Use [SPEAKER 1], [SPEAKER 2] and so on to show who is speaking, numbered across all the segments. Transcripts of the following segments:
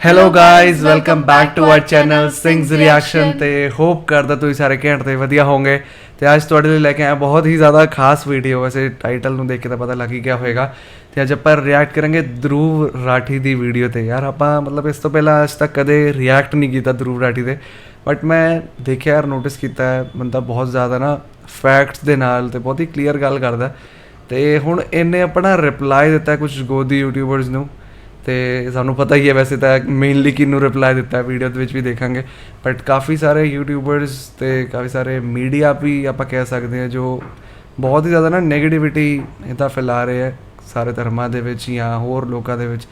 [SPEAKER 1] Hello guys welcome back to our channel Singhs reaction ਤੇ hope ਕਰਦਾ ਤੁਸੀਂ ਸਾਰੇ ਘੈਂਟ ਤੇ ਵਧੀਆ ਹੋਵੋਗੇ ਤੇ ਅੱਜ ਤੁਹਾਡੇ ਲਈ ਲੈ ਕੇ ਆਇਆ ਬਹੁਤ ਹੀ ਜ਼ਿਆਦਾ ਖਾਸ ਵੀਡੀਓ। ਵੈਸੇ ਟਾਈਟਲ ਨੂੰ ਦੇਖ ਕੇ ਤਾਂ ਪਤਾ ਲੱਗ ਹੀ ਗਿਆ ਹੋਵੇਗਾ ਤੇ ਅੱਜ ਆਪਾਂ ਰਿਐਕਟ ਕਰਾਂਗੇ ਧਰੁਵ ਰਾਠੀ ਦੀ ਵੀਡੀਓ ਤੇ। ਯਾਰ ਆਪਾਂ ਮਤਲਬ ਇਸ ਤੋਂ ਪਹਿਲਾਂ ਅੱਜ ਤੱਕ ਕਦੇ ਰਿਐਕਟ ਨਹੀਂ ਕੀਤਾ ਧਰੁਵ ਰਾਠੀ ਤੇ, ਬਟ ਮੈਂ ਦੇਖਿਆ ਯਾਰ ਨੋਟਿਸ ਕੀਤਾ ਹੈ ਬੰਦਾ ਬਹੁਤ ਜ਼ਿਆਦਾ ਨਾ ਫੈਕਟਸ ਦੇ ਨਾਲ ਤੇ ਬਹੁਤ ਹੀ ਕਲੀਅਰ ਗੱਲ ਕਰਦਾ ਤੇ ਹੁਣ ਇਹਨੇ ਆਪਣਾ ਰਿਪਲਾਈ ਦਿੱਤਾ ਕੁਝ ਗੋਦੀ ਯੂਟਿਊਬਰਸ ਨੂੰ ਤੇ ਸਾਨੂੰ ਪਤਾ ਹੀ ਹੈ ਵੈਸੇ ਤਾਂ ਮੇਨਲੀ ਕਿਹਨੂੰ ਰਿਪਲਾਈ ਦਿੱਤਾ ਵੀਡੀਓ ਦੇ ਵਿੱਚ ਵੀ ਦੇਖਾਂਗੇ, ਬਟ ਕਾਫੀ ਸਾਰੇ ਯੂਟਿਊਬਰਸ ਤੇ ਕਾਫੀ ਸਾਰੇ ਮੀਡੀਆ ਵੀ ਆਪਾਂ ਕਹਿ ਸਕਦੇ ਹਾਂ ਜੋ ਬਹੁਤ ਹੀ ਜ਼ਿਆਦਾ ਨਾ ਨੈਗੇਟਿਵਿਟੀ ਇੱਦਾਂ ਫੈਲਾ ਰਹੇ ਹੈ ਸਾਰੇ ਧਰਮਾਂ ਦੇ ਵਿੱਚ ਜਾਂ ਹੋਰ ਲੋਕਾਂ ਦੇ ਵਿੱਚ।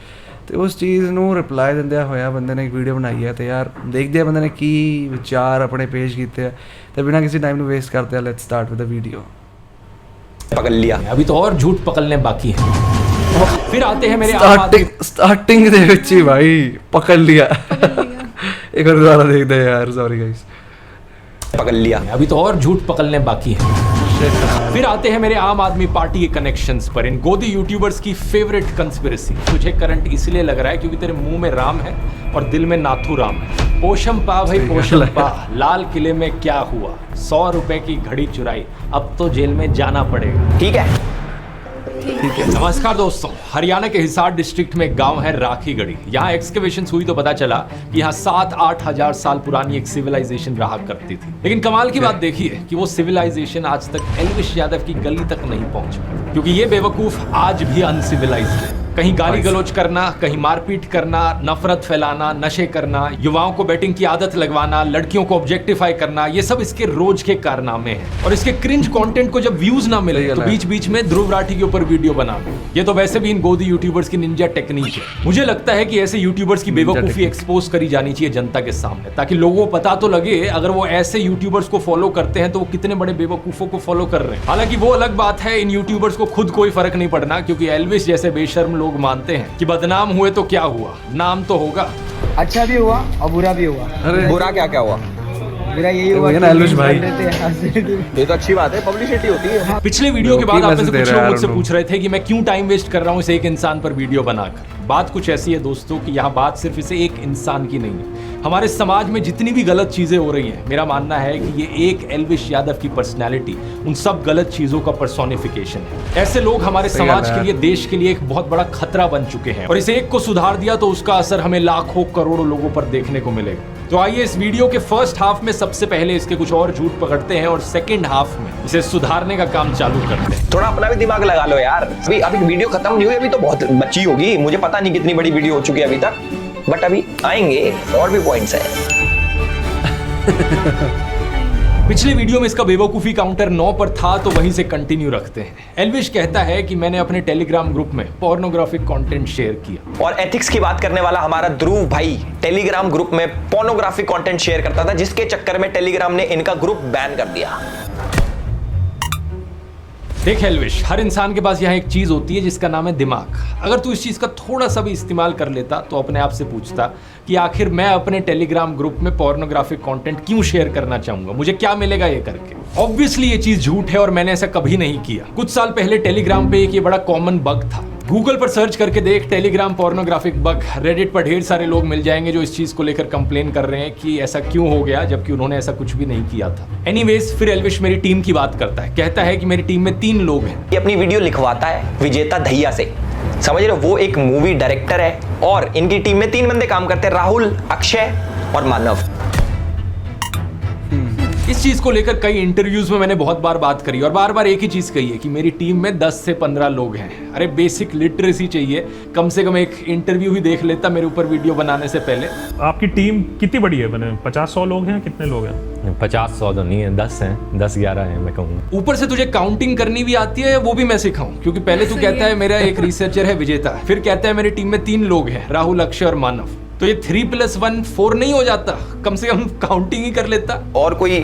[SPEAKER 1] ਤੇ ਉਸ ਚੀਜ਼ ਨੂੰ ਰਿਪਲਾਈ ਦਿੰਦਿਆਂ ਹੋਇਆ ਬੰਦੇ ਨੇ ਇੱਕ ਵੀਡੀਓ ਬਣਾਈ ਹੈ ਤੇ ਯਾਰ ਦੇਖਦੇ ਆ ਬੰਦੇ ਨੇ ਕੀ ਵਿਚਾਰ ਆਪਣੇ ਪੇਸ਼ ਕੀਤੇ ਆ ਤੇ बिना किसी टाइम ਨੂੰ वेस्ट करते हैं let's start with the video.
[SPEAKER 2] पकड़ लिया, अभी तो और झूठ पकड़ने बाकी है। फिर आते हैं मेरे
[SPEAKER 1] स्टार्टिंग ਦੇ ਵਿੱਚ ਹੀ ਭਾਈ पकड़ लिया एक बार दोबारा देखते हैं यार, सॉरी गाइस।
[SPEAKER 2] पकड़ लिया, अभी तो और झूठ पकड़ने बाकी है। फिर आते हैं मेरे आम आदमी पार्टी के कनेक्शंस पर, इन गोदी यूट्यूबर्स की फेवरेट कंस्पिरेसी। तुझे करंट इसलिए लग रहा है क्योंकि तेरे मुंह में राम है और दिल में नाथू राम है। पोशम पा भाई पोशम पा, लाल किले में क्या हुआ, 100 रुपए की घड़ी चुराई, अब तो जेल में जाना पड़ेगा। ठीक है। नमस्कार दोस्तों, हरियाणा के हिसार डिस्ट्रिक्ट में एक गांव है राखीगढ़ी। यहाँ एक्सकेवेशन हुई तो पता चला कि यहाँ 7-8 हजार साल पुरानी एक सिविलाइजेशन रहा करती थी। लेकिन कमाल की बात देखिए कि वो सिविलाइजेशन आज तक एल्विश यादव की गली तक नहीं पहुंचा, क्योंकि ये बेवकूफ आज भी अनसिविलाइज्ड है। कहीं गाली गलौज करना, कहीं मारपीट करना, नफरत फैलाना, नशे करना, युवाओं को बैटिंग की आदत लगवाना, लड़कियों को ऑब्जेक्टिफाई करना, ये सब इसके रोज के कारनामे हैं। और इसके क्रिंज कंटेंट को जब व्यूज ना मिले तो बीच बीच में ध्रुव राठी के ऊपर वीडियो बना दो। ये तो वैसे भी इन गोदी यूट्यूबर्स की निंजा टेक्निक है। मुझे लगता है कि ऐसे यूट्यूबर्स की बेवकूफी एक्सपोज करी जानी चाहिए जनता के सामने, ताकि लोगों को पता तो लगे अगर वो ऐसे यूट्यूबर्स को फॉलो करते हैं तो वो कितने बड़े बेवकूफों को फॉलो कर रहे हैं। हालांकि वो अलग बात है, इन यूट्यूबर्स को खुद कोई फर्क नहीं पड़ना, क्योंकि एल्विश जैसे बेशर्म लोग मानते हैं कि बदनाम हुए तो क्या हुआ, नाम तो होगा।
[SPEAKER 3] अच्छा भी हुआ और बुरा भी हुआ।
[SPEAKER 2] अरे बुरा क्या क्या हुआ?
[SPEAKER 3] बुरा यही हुआ
[SPEAKER 1] ना एल्विश भाई,
[SPEAKER 2] ये तो अच्छी बात है, पब्लिसिटी होती है। पिछले वीडियो के बाद आपने से कुछ लोग मुझसे पूछ रहे थे कि मैं क्यों टाइम वेस्ट कर रहा हूँ इस एक इंसान पर वीडियो बनाकर। बात कुछ ऐसी है दोस्तों कि यहाँ बात सिर्फ इसे एक इंसान की नहीं है, हमारे समाज में जितनी भी गलत चीजें हो रही हैं, मेरा मानना है कि ये एक एल्विश यादव की पर्सनैलिटी उन सब गलत चीजों का पर्सोनिफिकेशन है। ऐसे लोग हमारे समाज के लिए, देश के लिए एक बहुत बड़ा खतरा बन चुके हैं, और इस एक को सुधार दिया तो उसका असर हमें लाखों करोड़ों लोगों पर देखने को मिलेगा। तो आइए इस वीडियो के फर्स्ट हाफ में सबसे पहले इसके कुछ और झूठ पकड़ते हैं और सेकंड हाफ में इसे सुधारने का काम चालू करते हैं। थोड़ा अपना भी दिमाग लगा लो यार, अभी वीडियो खत्म नहीं हुई, अभी तो बहुत बची होगी, मुझे पता नहीं कितनी बड़ी वीडियो हो चुकी है अभी तक, बट अभी आएंगे और भी पॉइंट्स है। पिछले वीडियो में इसका बेवकूफी काउंटर 9 पर था, तो वहीं से कंटिन्यू रखते हैं। एल्विश कहता है कि मैंने अपने टेलीग्राम ग्रुप में पोर्नोग्राफिक कंटेंट शेयर किया, और एथिक्स की बात करने वाला हमारा ध्रुव भाई टेलीग्राम ग्रुप में पोर्नोग्राफिक कंटेंट शेयर करता था, जिसके चक्कर में टेलीग्राम ने इनका ग्रुप बैन कर दिया। देख एल्विश, हर इंसान के पास यहाँ एक चीज होती है जिसका नाम है दिमाग। अगर तू इस चीज का थोड़ा सा भी इस्तेमाल कर लेता तो अपने आप से पूछता कि आखिर मैं अपने टेलीग्राम ग्रुप में पोर्नोग्राफिक कंटेंट क्यों शेयर करना चाहूंगा, मुझे क्या मिलेगा ये करके। ऑब्वियसली ये चीज झूठ है और मैंने ऐसा कभी नहीं किया। कुछ साल पहले टेलीग्राम पे एक ये बड़ा कॉमन बग था, गूगल पर सर्च करके देख टेलीग्राम पोर्नोग्राफिक बग, रेडिट पर ढेर सारे लोग मिल जाएंगे जो इस चीज को लेकर कंप्लेन कर रहे हैं कि ऐसा क्यों हो गया, जबकि उन्होंने ऐसा कुछ भी नहीं किया था। एनीवेज, फिर एल्विश मेरी टीम की बात करता है, कहता है कि मेरी टीम में 3 लोग हैं। ये अपनी वीडियो लिखवाता है विजेता दहिया से, समझ रहे हो, वो एक मूवी डायरेक्टर है और इनकी टीम में 3 बंदे काम करते हैं, राहुल, अक्षय और मानव। इस चीज को लेकर कई इंटरव्यूज में मैंने बहुत बार बात करी और बार बार एक ही चीज कही है कि मेरी टीम में 10 से 15 लोग हैं। अरे बेसिक लिटरेसी चाहिए, कम से कम एक इंटरव्यू ही देख लेता मेरे ऊपर वीडियो बनाने से पहले।
[SPEAKER 4] आपकी टीम कितनी बड़ी है? मैंने 50-100 लोग हैं, कितने लोग हैं?
[SPEAKER 5] 50-100 तो नहीं है, 10 हैं, 10-11 हैं मैं कहूँगा।
[SPEAKER 2] ऊपर से तुझे काउंटिंग करनी भी आती है, वो भी मैं सिखाऊं, क्योंकि पहले तू कहता है मेरा एक रिसर्चर है विजेता, फिर कहता है मेरी टीम में 3 लोग हैं, राहुल, अक्षय और मानव। तो ये 3+1 4 नहीं हो जाता? कम से कम काउंटिंग ही कर लेता।
[SPEAKER 6] और कोई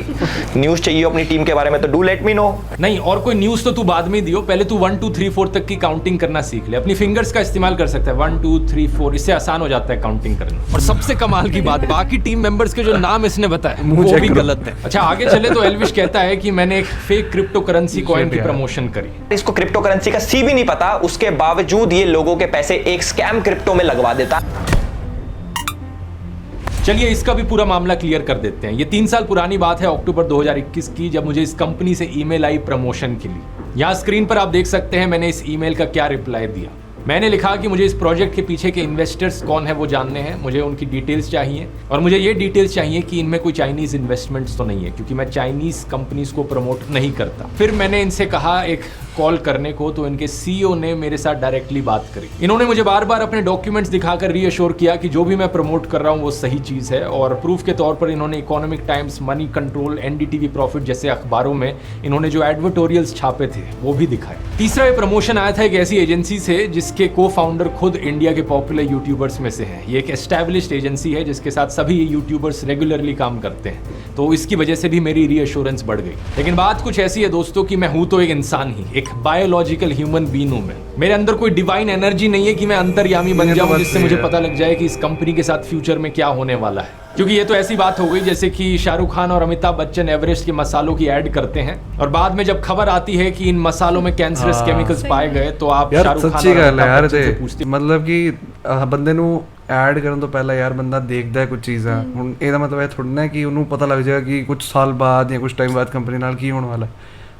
[SPEAKER 6] न्यूज चाहिए अपनी टीम के बारे में तो डू लेट मी नो।
[SPEAKER 2] नहीं, और कोई न्यूज तो तू बाद में दियो, पहले तू 1 2 3 4 तक की काउंटिंग करना सीख ले। अपनी फिंगर्स का इस्तेमाल कर सकता है, 1 2 3 4, इससे आसान हो जाता है काउंटिंग करना। और सबसे कमाल की बात, बाकी टीम मेंबर्स के जो नाम इसने बताए वो भी गलत है। अच्छा आगे चले तो एल्विश कहता है कि मैंने एक फेक क्रिप्टो करेंसी कॉइन की प्रमोशन करी।
[SPEAKER 6] इसको क्रिप्टो करेंसी का सी भी नहीं पता, उसके बावजूद ये लोगों के पैसे एक स्कैम क्रिप्टो में लगवा देता।
[SPEAKER 2] चलिए इसका भी पूरा मामला क्लियर कर देते हैं। ये 3 साल पुरानी बात है, अक्टूबर 2021 की, जब मुझे इस कंपनी से ईमेल आई प्रमोशन के लिए। यहाँ स्क्रीन पर आप देख सकते हैं मैंने इस ईमेल का क्या रिप्लाई दिया। मैंने लिखा कि मुझे इस प्रोजेक्ट के पीछे के इन्वेस्टर्स कौन है वो जानने हैं, मुझे उनकी डिटेल्स चाहिए और मुझे ये डिटेल्स चाहिए कि इनमें कोई चाइनीज इन्वेस्टमेंट्स तो नहीं है, क्योंकि मैं चाइनीज कंपनीज को प्रमोट नहीं करता। फिर मैंने इनसे कहा एक कॉल करने को, तो इनके सीईओ ने मेरे साथ डायरेक्टली बात करी। इन्होंने मुझे बार बार अपने डॉक्यूमेंट्स दिखाकर रीअश्योर किया कि जो भी मैं प्रमोट कर रहा हूँ वो सही चीज़ है, और प्रूफ के तौर पर इन्होंने economic times, money control, NDTV profit जैसे अखबारों में इन्होंने जो एडवर्टोरियल्स छापे थे वो भी दिखाए। तीसरा ये प्रमोशन आया था एक ऐसी एजेंसी से जिसके को फाउंडर खुद इंडिया के पॉपुलर यूट्यूबर्स में से हैं। ये एक एस्टैब्लिश्ड एजेंसी है जिसके साथ सभी यूट्यूबर्स रेगुलरली काम करते हैं, तो इसकी वजह से भी मेरी रीअश्योरेंस बढ़ गई। लेकिन बात कुछ ऐसी है दोस्तों कि मैं हूं तो एक इंसान ही, एक बायोलॉजिकल ह्यूमन बीइंग हूं मैं। मेरे अंदर कोई डिवाइन एनर्जी नहीं है कि मैं अंतर्यामी बन जाऊं जिससे मुझे पता लग जाए कि इस कंपनी के साथ फ्यूचर में क्या होने वाला है। क्योंकि ये तो ऐसी बात हो गई जैसे कि शाहरुख खान और अमिताभ बच्चन एवरेस्ट के मसालों की ऐड करते हैं और बाद में जब खबर आती है कि इन मसालों में कैंसरस केमिकल्स पाए गए तो आप शाहरुख खान
[SPEAKER 1] सच्ची
[SPEAKER 2] और
[SPEAKER 1] गल है
[SPEAKER 2] अमिताभ
[SPEAKER 1] यार
[SPEAKER 2] बच्चन से
[SPEAKER 1] ते
[SPEAKER 2] पूछते
[SPEAKER 1] मतलब कि ਬੰਦੇ ਨੂੰ ਐਡ ਕਰਨ ਤੋਂ ਪਹਿਲਾਂ ਯਾਰ ਬੰਦਾ ਦੇਖਦਾ ਹੈ ਕੁਝ ਚੀਜ਼ਾਂ। ਹੁਣ ਇਹਦਾ ਮਤਲਬ ਇਹ ਥੋੜਾ ਨਾ ਕਿ ਉਹਨੂੰ ਪਤਾ ਲੱਗ ਜਾਏਗਾ ਕਿ ਕੁਝ ਸਾਲ ਬਾਅਦ ਜਾਂ ਕੁਝ ਟਾਈਮ ਬਾਅਦ ਕੰਪਨੀ ਨਾਲ ਕੀ ਹੋਣ ਵਾਲਾ ਹੈ।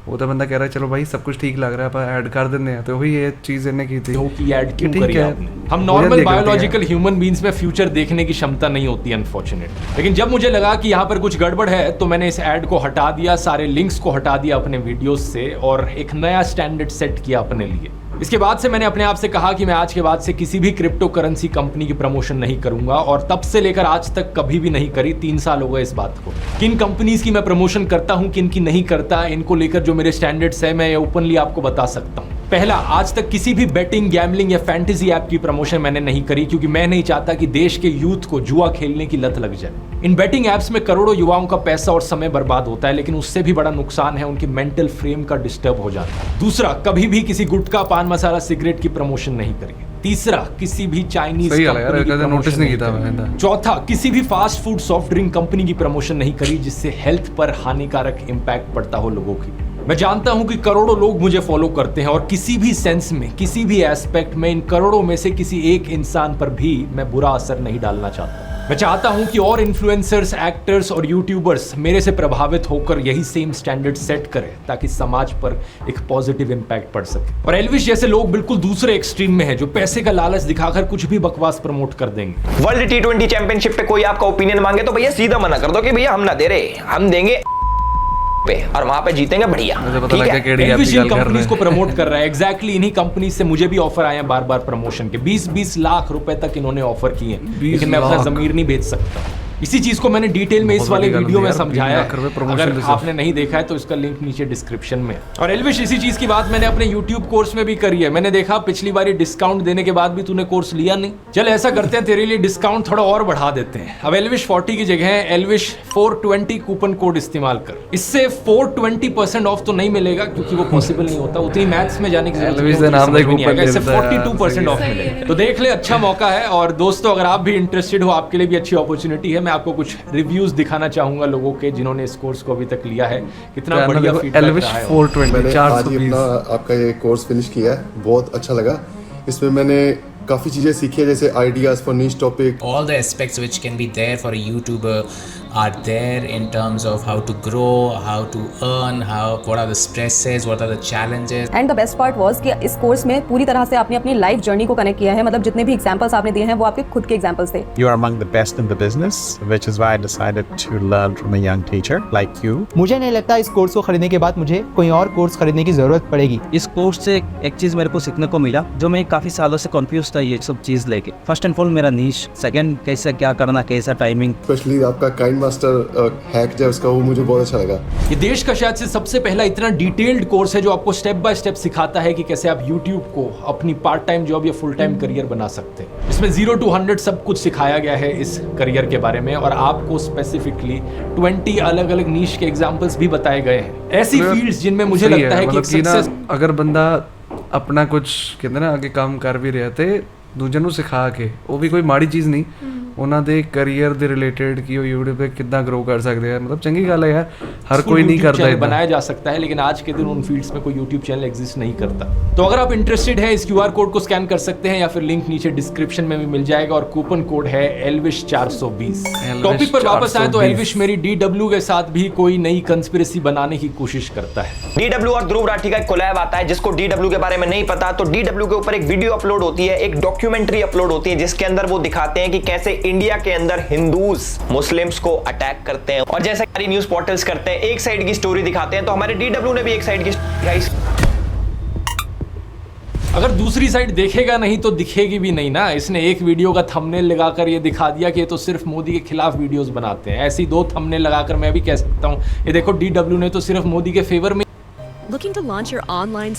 [SPEAKER 1] ਉਹ ਤਾਂ ਬੰਦਾ ਕਹਿ ਰਿਹਾ चलो भाई सब कुछ ठीक लग रहा है, ਆਪਾਂ ऐड कर देते हैं। तो वही ये चीज़ इन्हें की थी
[SPEAKER 2] कि ऐड क्यों
[SPEAKER 1] ठीक
[SPEAKER 2] करी
[SPEAKER 1] है,
[SPEAKER 2] आपने? हम नॉर्मल बायोलॉजिकल ह्यूमन बीइंग्स में फ्यूचर देखने की क्षमता नहीं होती अनफॉर्चुनेट। लेकिन जब मुझे लगा कि यहाँ पर कुछ गड़बड़ है तो मैंने इस ऐड को हटा दिया, सारे लिंक्स को हटा दिया अपने वीडियोस से और एक नया स्टैंडर्ड सेट किया अपने लिए। इसके बाद से मैंने अपने आप से कहा कि मैं आज के बाद से किसी भी क्रिप्टो करेंसी कंपनी की प्रमोशन नहीं करूंगा, और तब से लेकर आज तक कभी भी नहीं करी। 3 साल हो गए इस बात को। किन कंपनीज की मैं प्रमोशन करता हूं, किन की नहीं करता, इनको लेकर जो मेरे स्टैंडर्ड्स है मैं ये ओपनली आपको बता सकता हूं। पहला, आज तक किसी भी बेटिंग, गैम्बलिंग या फैंटेसी ऐप की प्रमोशन मैंने नहीं करी, क्योंकि मैं नहीं चाहता कि देश के यूथ को जुआ खेलने की लत लग जाए। इन बेटिंग ऐप्स में करोड़ों युवाओं का पैसा और समय बर्बाद होता है, लेकिन उससे भी बड़ा नुकसान है उनके मेंटल फ्रेम का डिस्टर्ब हो जाता है। दूसरा, कभी भी किसी गुटखा, पान मसाला, सिगरेट की प्रमोशन नहीं करी। तीसरा, किसी भी चाइनीज कंपनी की प्रमोशन नहीं करी। चौथा, किसी भी fast food, soft drink company की प्रमोशन नहीं करी जिससे हेल्थ पर हानिकारक इंपैक्ट पड़ता हो लोगों की। मैं जानता हूं कि करोड़ों लोग मुझे फॉलो करते हैं और किसी भी सेंस में, किसी भी एस्पेक्ट में इन करोड़ों में से किसी एक इंसान पर भी मैं बुरा असर नहीं डालना चाहता। मैं चाहता हूं कि और इन्फ्लुएंसर्स, एक्टर्स और यूट्यूबर्स मेरे से प्रभावित होकर यही सेम स्टैंडर्ड सेट करें ताकि समाज पर एक पॉजिटिव इंपैक्ट पड़ सके। और एल्विश जैसे लोग बिल्कुल दूसरे एक्सट्रीम में हैं जो पैसे का लालच दिखाकर कुछ भी बकवास प्रमोट कर देंगे।
[SPEAKER 6] वर्ल्ड T20 चैंपियनशिप पे कोई आपका ओपिनियन मांगे तो भैया सीधा मना कर दो कि भैया हम ना दे रहे, हम देंगे पे और वहां पे जीतेंगे बढ़िया। ठीक है,
[SPEAKER 2] एल्विश इन कंपनीज को प्रमोट कर रहा है। एग्जैक्टली इन्हीं कंपनी से मुझे भी ऑफर आए हैं बार बार प्रमोशन के। 20-20 लाख रुपए तक इन्होंने ऑफर किए हैं, लेकिन मैं अपना जमीर नहीं बेच सकता। इसी चीज को मैंने डिटेल में इस वाले वीडियो में समझाया है। अगर आपने नहीं देखा है तो इसका लिंक नीचे डिस्क्रिप्शन में। और एल्विश, इसी चीज की बात मैंने अपने YouTube कोर्स में भी करी है। मैंने देखा पिछली बार डिस्काउंट देने के बाद भी तूने कोर्स लिया नहीं। चल ऐसा करते हैं, तेरे लिए डिस्काउंट थोड़ा और बढ़ा देते हैं। अब एल्विश 40 की जगह एल्विश 420 कूपन कोड इस्तेमाल कर। इससे 420% ऑफ तो नहीं मिलेगा क्योंकि वो पॉसिबल नहीं होता, उतनी मैथ्स में जाने की जरूरत नहीं है। इससे 42% ऑफ मिलेगा। तो देख ले, अच्छा मौका है। और दोस्तों, अगर आप भी इंटरेस्टेड हो, आपके लिए भी अच्छी अपॉर्चुनिटी है। मैं आपको कुछ रिव्यूज दिखाना चाहूंगा लोगों के जिन्होंने इस कोर्स को अभी तक लिया है। कितना बढ़िया फीडबैक रहा है।
[SPEAKER 1] 420
[SPEAKER 7] मैंने आज
[SPEAKER 1] 420
[SPEAKER 7] ही अपना आपका ये कोर्स फिनिश किया है, बहुत अच्छा लगा। इसमें मैंने काफ़ी चीज़ें सीखी है, जैसे ideas for niche topic.
[SPEAKER 8] All the aspects which can be there for a YouTuber are there in terms of how to grow, how to earn, what are the stresses, what are the challenges.
[SPEAKER 9] And the best part was कि इस course में पूरी तरह से आपने अपनी life journey को connect किया है। मतलब जितने भी एग्जांपल्स आपने दिए हैं वो आपके खुद के एग्जांपल्स थे।
[SPEAKER 10] You are among the best in the business, which is why I decided to learn from a young teacher like you.
[SPEAKER 3] मुझे नहीं लगता इस कोर्स को खरीदने के बाद मुझे कोई और कोर्स खरीदने की जरूरत पड़ेगी।
[SPEAKER 11] इस कोर्स से एक चीज मेरे को सीखने को मिला जो मैं काफी सालों से कंफ्यूज था ये सब चीज लेके। फर्स्ट एंड फॉरमोस्ट मेरा नीश, सेकंड कैसे क्या करना, कैसा टाइमिंग,
[SPEAKER 7] स्पेशली आपका काइंड मास्टर हैक जो है उसका, वो मुझे बहुत अच्छा लगा।
[SPEAKER 2] ये देश का शायद से सबसे पहला इतना डिटेल्ड कोर्स है जो आपको स्टेप बाय स्टेप सिखाता है कि कैसे आप YouTube को अपनी पार्ट टाइम जॉब या फुल टाइम करियर बना सकते हैं। इसमें 0 to 100 सब कुछ सिखाया गया है इस करियर के बारे में, और आपको स्पेसिफिकली 20 अलग अलग नीश के एग्जांपल्स भी बताए गए हैं। ऐसी फील्ड्स जिनमें मुझे लगता है कि सक्सेस,
[SPEAKER 1] अगर बंदा अपना कुछ कहते ना आगे काम कर भी रहा थे दूजे ਨੂੰ सिखा के, वो भी कोई माड़ी चीज़ नहीं। ਉਹਨਾਂ ਦੇ ਕੈਰੀਅਰ ਦੇ ਰਿਲੇਟਡ ਕਿ ਉਹ YouTube ਤੇ ਕਿੱਦਾਂ ਗਰੋ ਕਰ ਸਕਦੇ ਆ ਮਤਲਬ ਚੰਗੀ ਗੱਲ ਹੈ ਯਾਰ हर कोई नहीं करता है
[SPEAKER 2] बनाया जा सकता है लेकिन आज के दिन उन फील्ड्स में कोई YouTube चैनल एग्जिस्ट नहीं करता। तो अगर आप इंटरेस्टेड है इस QR कोड को स्कैन कर सकते हैं या फिर लिंक नीचे डिस्क्रिप्शन में भी मिल जाएगा और कूपन कोड है एल्विश 420। टॉपिक पर वापस आए तो एल्विश मेरी DW के साथ भी कोई नई कंस्पिरेसी बनाने की कोशिश करता है।
[SPEAKER 6] DW और ध्रुव राठी का एक कोलैब आता है, जिसको DW के बारे में नहीं पता तो DW के ऊपर एक वीडियो अपलोड होती है, एक डॉक्यूमेंट्री अपलोड होती है, जिसके अंदर वो दिखाते हैं कि कैसे इंडिया के अंदर हिंदूज मुस्लिम्स को अटैक करते हैं। और जैसे सारी न्यूज पोर्टल्स करते हैं, एक साइड की स्टोरी दिखाते हैं, तो हमारे DW ने भी एक साइड की दिखाई।
[SPEAKER 2] अगर दूसरी साइड देखेगा नहीं तो दिखेगी भी नहीं ना। इसने एक वीडियो का थंबनेल लगाकर ये दिखा दिया कि ये तो सिर्फ मोदी के खिलाफ वीडियोस बनाते हैं। ऐसी 2 थंबनेल लगाकर मैं भी कह सकता हूँ ये देखो DW ने तो सिर्फ मोदी के फेवर में।
[SPEAKER 12] Looking to launch your online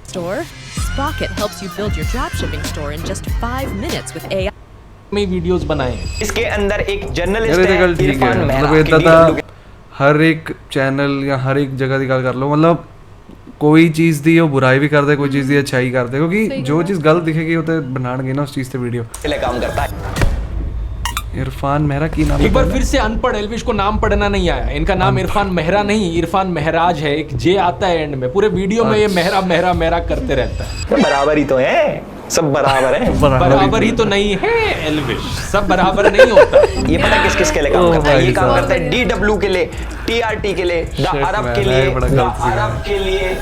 [SPEAKER 12] store? Sprocket helps you build your dropshipping store in just 5 minutes with AI.
[SPEAKER 2] में वीडियोस बनाए।
[SPEAKER 6] इसके अंदर एक जर्नलिस्ट
[SPEAKER 1] है
[SPEAKER 6] इरफान मेहरा
[SPEAKER 1] मतलब इतना था हर एक चैनल या हर एक जगह की गल कर लो मतलब कोई चीज़ दी वो बुराई भी कर दे कोई चीज़ दी अच्छाई कर दे क्योंकि जो चीज़ गलत दिखेगी वो तो बनाएंगे ना उस चीज़ से वीडियो
[SPEAKER 6] काम करता है।
[SPEAKER 1] इरफान मेहरा की नाम
[SPEAKER 2] एक बार फिर से अनपढ़ एल्विश को नाम पढ़ना नहीं आया। इनका नाम इरफान मेहरा नहीं इरफान महराज है, एक जे आता है एंड में। पूरे वीडियो में ये मेहरा मेहरा मेहरा करते रहता है।
[SPEAKER 6] बराबर ही तो है, सब बराबर है।
[SPEAKER 2] बराबर ही तो नहीं है एल्विश, सब बराबर नहीं होता।
[SPEAKER 6] ये पता किस किस के लिए काम करता है? ये काम करता है DW के लिए, TRT के लिए, द अरब के लिए, द अरब के लिए।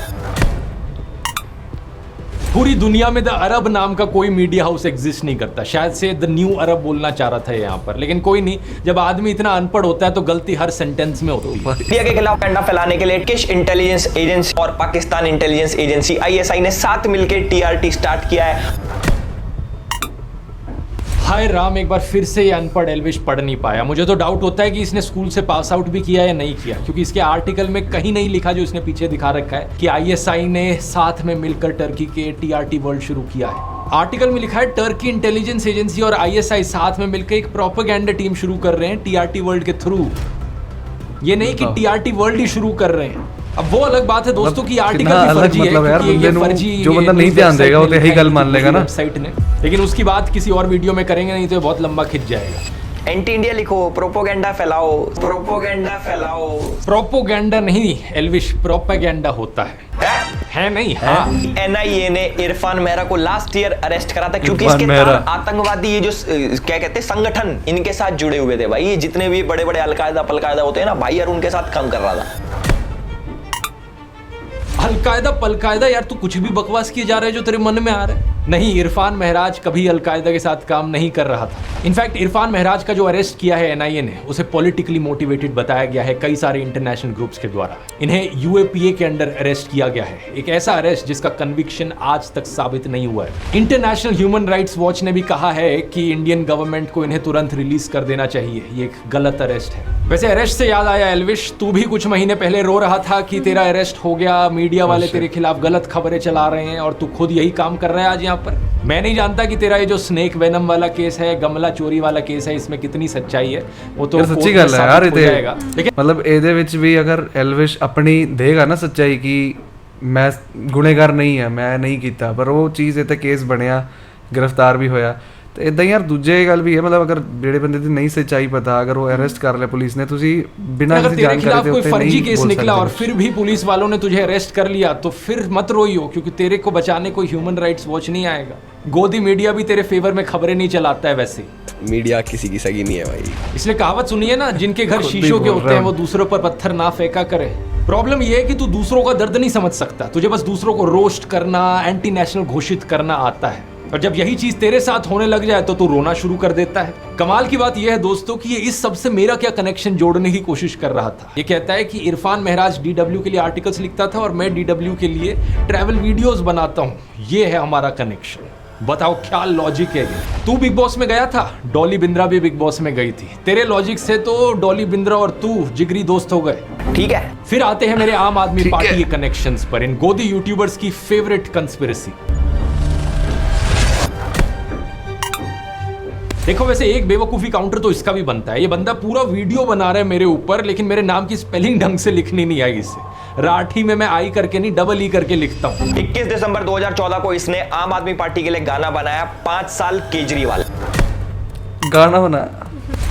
[SPEAKER 2] पूरी दुनिया में द अरब नाम का कोई मीडिया हाउस एग्जिस्ट नहीं करता। शायद से द न्यू अरब बोलना चाह रहा था यहाँ पर, लेकिन कोई नहीं। जब आदमी इतना अनपढ़ होता है तो गलती हर सेंटेंस में होती है।
[SPEAKER 6] इंडिया के खिलाफ कंडा फैलाने के लिए टर्किश इंटेलिजेंस एजेंसी और पाकिस्तान इंटेलिजेंस एजेंसी ISI ने साथ मिलकर TRT स्टार्ट किया है।
[SPEAKER 2] हाय राम, एक बार फिर से ये अनपढ़ एल्विश पढ़ नहीं पाया। मुझे तो डाउट होता है कि इसने स्कूल से पास आउट भी किया या नहीं किया, क्योंकि इसके आर्टिकल में कहीं नहीं लिखा जो इसने पीछे दिखा रखा है कि ISI ने साथ में मिलकर टर्की के TRT वर्ल्ड शुरू किया है। आर्टिकल में लिखा है टर्की इंटेलिजेंस एजेंसी और ISI साथ में मिलकर एक प्रोपेगेंडा टीम शुरू कर रहे हैं TRT वर्ल्ड के थ्रू। ये नहीं कि TRT वर्ल्ड ही शुरू कर रहे हैं। अब वो अलग बात है दोस्तों की आर्टिकल भी फर्जी है, क्योंकि ये फर्जी
[SPEAKER 1] जो बंदा नहीं ध्यान देगा वो तो यही गल मान लेगा ना
[SPEAKER 2] वेबसाइट ने। लेकिन उसकी बात किसी और वीडियो में करेंगे, नहीं तो बहुत लंबा खिंच जाएगा।
[SPEAKER 6] एंटी इंडिया लिखो, प्रोपोगेंडा फैलाओ, प्रोपोगेंडा फैलाओ।
[SPEAKER 2] प्रोपोगेंडा नहीं एल्विश, प्रोपेगेंडा होता है नहीं। हाँ,
[SPEAKER 6] NIA ने इरफान मेहरा को लास्ट ईयर अरेस्ट करा था क्योंकि इसके आतंकवादी ये जो क्या कहते हैं संगठन इनके साथ जुड़े हुए थे भाई। ये जितने भी बड़े बड़े अलकायदा पलकायदा होते हैं ना भाई यार, उनके साथ काम कर रहा था।
[SPEAKER 2] अलकायदा पलकायदा यार, तू कुछ भी बकवास किए जा रहा है जो तेरे मन में आ रहा है। नहीं, इरफान महराज कभी अलकायदा के साथ काम नहीं कर रहा था। इनफैक्ट इरफान महराज का जो अरेस्ट किया है NIA ने, उसे पॉलिटिकली मोटिवेटेड बताया गया है कई सारे इंटरनेशनल ग्रुप्स के द्वारा। इन्हें UAPA के अंडर अरेस्ट किया गया है, एक ऐसा अरेस्ट जिसका कन्विक्शन आज तक साबित नहीं हुआ है। इंटरनेशनल ह्यूमन राइट्स वॉच ने भी कहा है कि इंडियन गवर्नमेंट को इन्हें तुरंत रिलीज कर देना चाहिए। ये एक गलत अरेस्ट है। वैसे अरेस्ट से याद आया एल्विश, तू भी कुछ महीने पहले रो रहा था कि तेरा अरेस्ट हो गया, मीडिया वाले तेरे खिलाफ गलत खबरें चला रहे हैं, और तू खुद यही काम कर रहा है आज यहाँ पर। मैं नहीं जानता कि तेरा ये जो स्नेक वेनम वाला केस है, गमला चोरी वाला केस है, इसमें कितनी सच्चाई है। वो तो
[SPEAKER 1] सच्ची गल है यार। मतलब ਇਹਦੇ ਵਿੱਚ ਵੀ अगर एल्विश अपनी देगा ना सच्चाई कि मैं गुनेगार नहीं है, मैं नहीं ਕੀਤਾ, पर वो चीज़ ਇੱਥੇ ਕੇਸ ਬਣਿਆ, गिरफ्तार भी होया। तो इदां यार दूजे गल भी है, मतलब अगर ਜਿਹੜੇ ਬੰਦੇ ਦੀ नहीं सच्चाई पता, अगर वो अरेस्ट कर ले पुलिस ने, ਤੁਸੀਂ बिना किसी जानकारी
[SPEAKER 2] कोई फर्जी केस निकला और फिर भी पुलिस वालों ने तुझे अरेस्ट कर लिया, तो फिर मत रोइयो, क्योंकि तेरे को बचाने कोई ह्यूमन राइट्स वॉच नहीं आएगा। गोदी मीडिया भी तेरे फेवर में खबरें नहीं चलाता है। वैसे
[SPEAKER 13] मीडिया किसी की सगी नहीं है भाई।
[SPEAKER 2] इसलिए कहावत सुनिए ना, जिनके घर शीशों के होते हैं वो दूसरों पर पत्थर ना फेंका करे। प्रॉब्लम ये है कि तू दूसरों का दर्द नहीं समझ सकता, तुझे बस दूसरों को रोस्ट करना, एंटी नेशनल घोषित करना आता है। और जब यही चीज तेरे साथ होने लग जाए तो तू रोना शुरू कर देता है। कमाल की बात यह है दोस्तों कि ये इस सब से मेरा क्या कनेक्शन जोड़ने की कोशिश कर रहा था। ये कहता है कि इरफान महराज DW के लिए आर्टिकल्स लिखता था और मैं DW के लिए ट्रैवल वीडियोस बनाता हूँ। ये है हमारा कनेक्शन। बताओ क्या लॉजिक है ये। तू बिग बॉस में गया था, डॉली बिंद्रा भी बिग बॉस में गई थी। तेरे लॉजिक से तो डॉली बिंद्रा और तू जिगरी दोस्त हो गए।
[SPEAKER 6] ठीक है,
[SPEAKER 2] फिर आते हैं मेरे आम आदमी पार्टी के कनेक्शंस पर, इन गोदी यूट्यूबर्स की फेवरेट कंस्पिरेसी। देखो वैसे एक बेवकूफ़ी काउंटर तो इसका भी बनता है। ये बंदा पूरा वीडियो बना रहा है मेरे ऊपर, लेकिन मेरे नाम की स्पेलिंग ढंग से लिखनी नहीं आई इसे। राठी में मैं आई करके नहीं, डबल ई करके लिखता हूँ।
[SPEAKER 6] 21 दिसंबर 2014 को इसने आम आदमी पार्टी के लिए गाना बनाया, 5 साल केजरीवाल।
[SPEAKER 1] गाना बना।